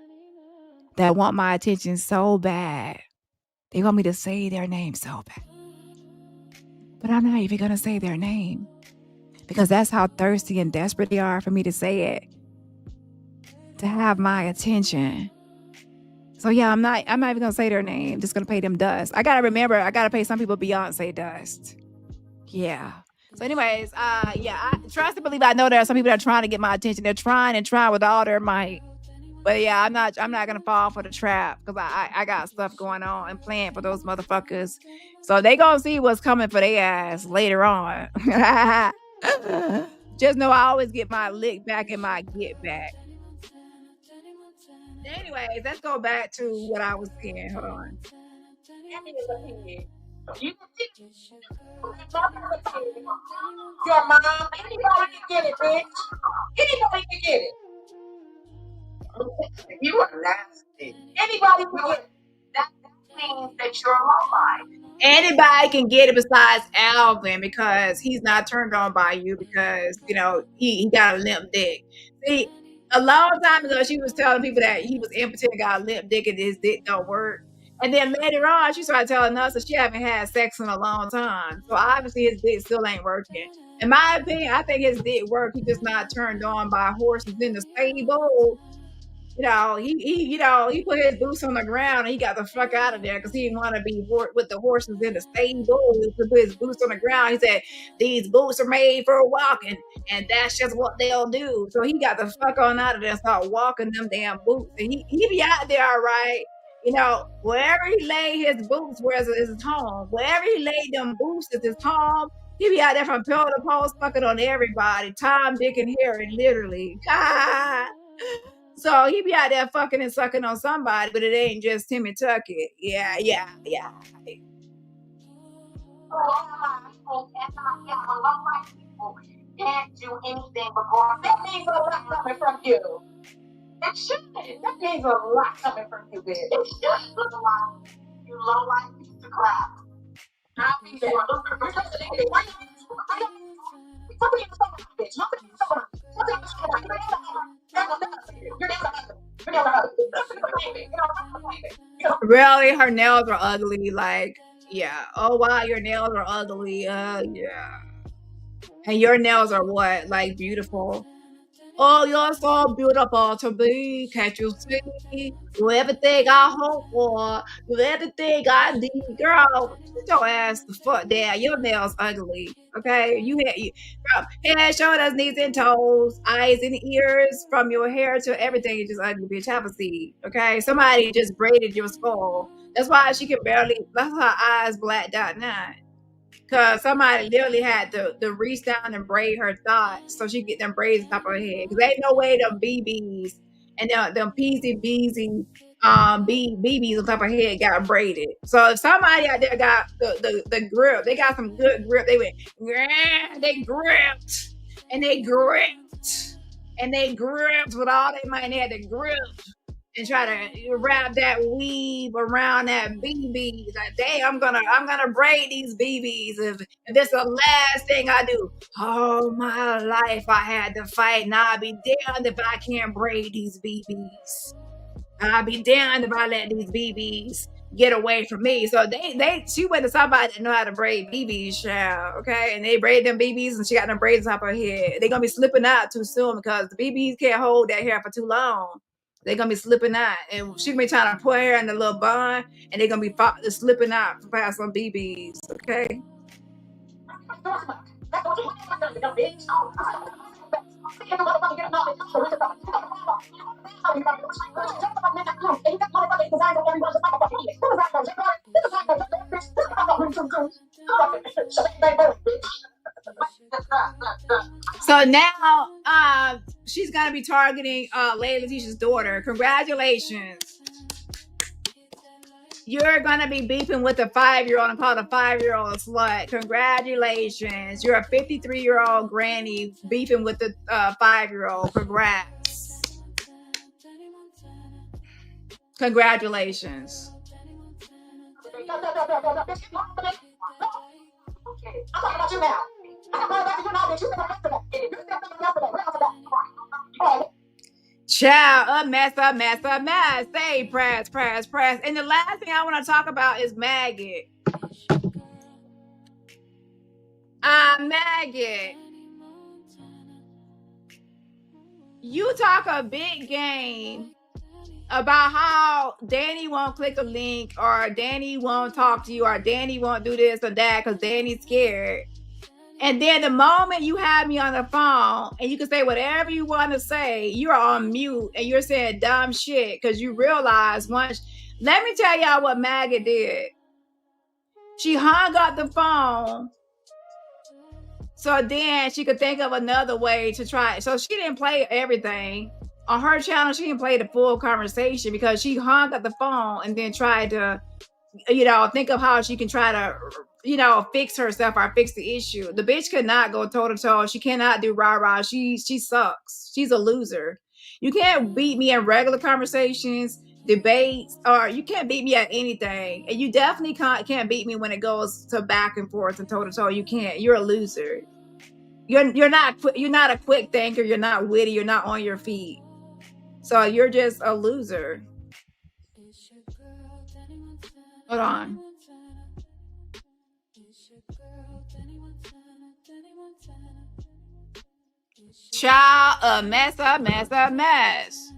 that want my attention so bad. They want me to say their name so bad. But I'm not even going to say their name because that's how thirsty and desperate they are for me to say it, to have my attention. So yeah, I'm not even going to say their name. I'm just going to pay them dust. I got to remember, I got to pay some people Beyonce dust. Yeah. So anyways, yeah, I trust and believe I know there are some people that are trying to get my attention. They're trying with all their might. But yeah, I'm not gonna fall for the trap because I got stuff going on and planned for those motherfuckers. So they gonna see what's coming for their ass later on. Just know I always get my lick back and my get back. Anyways, let's go back to what I was saying. Hold on. Your mom, anybody can get it, bitch. Anybody can get it. You are nasty. Anybody can get it. That means that you're alive. Anybody can get it besides Alvin because he's not turned on by you because, you know, he got a limp dick. See, a long time ago, she was telling people that he was impotent, got a limp dick, and his dick don't work. And then later on, she started telling us that she haven't had sex in a long time. So obviously his dick still ain't working. In my opinion, I think his dick work. He's just not turned on by horses in the stable. You know, he put his boots on the ground and he got the fuck out of there because he didn't want to be with the horses in the stable. He put his boots on the ground. He said, "These boots are made for walking, and that's just what they'll do." So he got the fuck on out of there and started walking them damn boots. And he be out there, all right. You know, wherever he lay his boots, whereas is his home. Wherever he laid them boots is his home. He be out there from pillar to post, fucking on everybody. Tom, Dick, and Harry, literally. God. So he be out there fucking and sucking on somebody, but it ain't just Timmy Tuckett. Yeah. Can't do anything before. That means a lot coming from you. It shouldn't. That means a lot coming from you, bitch. It should look a lot. You low life piece of crap. I'll be there. Really, her nails are ugly. Like, yeah. Oh wow, your nails are ugly. Yeah. And your nails are what? Like beautiful. Oh, you're so beautiful to me. Can't you see? Do everything I hope for. Do everything I need. Girl, sit your ass the fuck down. Your nails ugly. Okay? From head, shoulders, knees, and toes, eyes and ears, from your hair to everything is just ugly, bitch. Have a seat. Okay? Somebody just braided your skull. That's why she can barely, that's her eyes blacked out now. Cause somebody literally had to reach down and braid her thoughts so she get them braids on top of her head. Cause ain't no way them BBs and them peasy beezy BBs on top of her head got braided. So if somebody out there got the grip, they got some good grip. They went, they gripped and they gripped and they gripped with all they might have to grip and try to wrap that weave around that BB. Like, damn, I'm gonna braid these BBs if this is the last thing I do. All my life I had to fight, and I'll be damned if I can't braid these BBs. I'll be damned if I let these BBs get away from me. So she went to somebody that know how to braid BBs, child, okay? And they braid them BBs and she got them braids on top of her head. They're gonna be slipping out too soon because the BBs can't hold that hair for too long. They're gonna be slipping out, and she gonna be trying to put her in a little bun, and they're gonna be slipping out past some BBs. Okay. So now she's gonna be targeting Lady Letitia's daughter. Congratulations. You're gonna be beefing with a 5-year-old and called a 5-year-old slut. Congratulations. You're a 53-year-old granny beefing with the 5-year-old. Congrats. Congratulations. I'm talking about you now. I'm talking about you now. Child, a mess, a mess, a mess. Say press, press, press. And the last thing I want to talk about is maggot. Maggot. You talk a big game about how Danny won't click a link, or Danny won't talk to you, or Danny won't do this or that because Danny's scared. And then the moment you have me on the phone and you can say whatever you want to say, you're on mute and you're saying dumb shit because you realize once. Let me tell y'all what Maggot did. She hung up the phone so then she could think of another way to try it. So she didn't play everything. On her channel, she didn't play the full conversation because she hung up the phone and then tried to, think of how she can try to, fix herself or fix the issue. The bitch cannot go toe to toe. She cannot do rah-rah. She sucks. She's a loser. You can't beat me in regular conversations, debates, or you can't beat me at anything. And you definitely can't beat me when it goes to back and forth and toe to toe. You can't. You're a loser. You're not a quick thinker. You're not witty. You're not on your feet. So you're just a loser. Hold on. Child, a mess, a mess, a mess.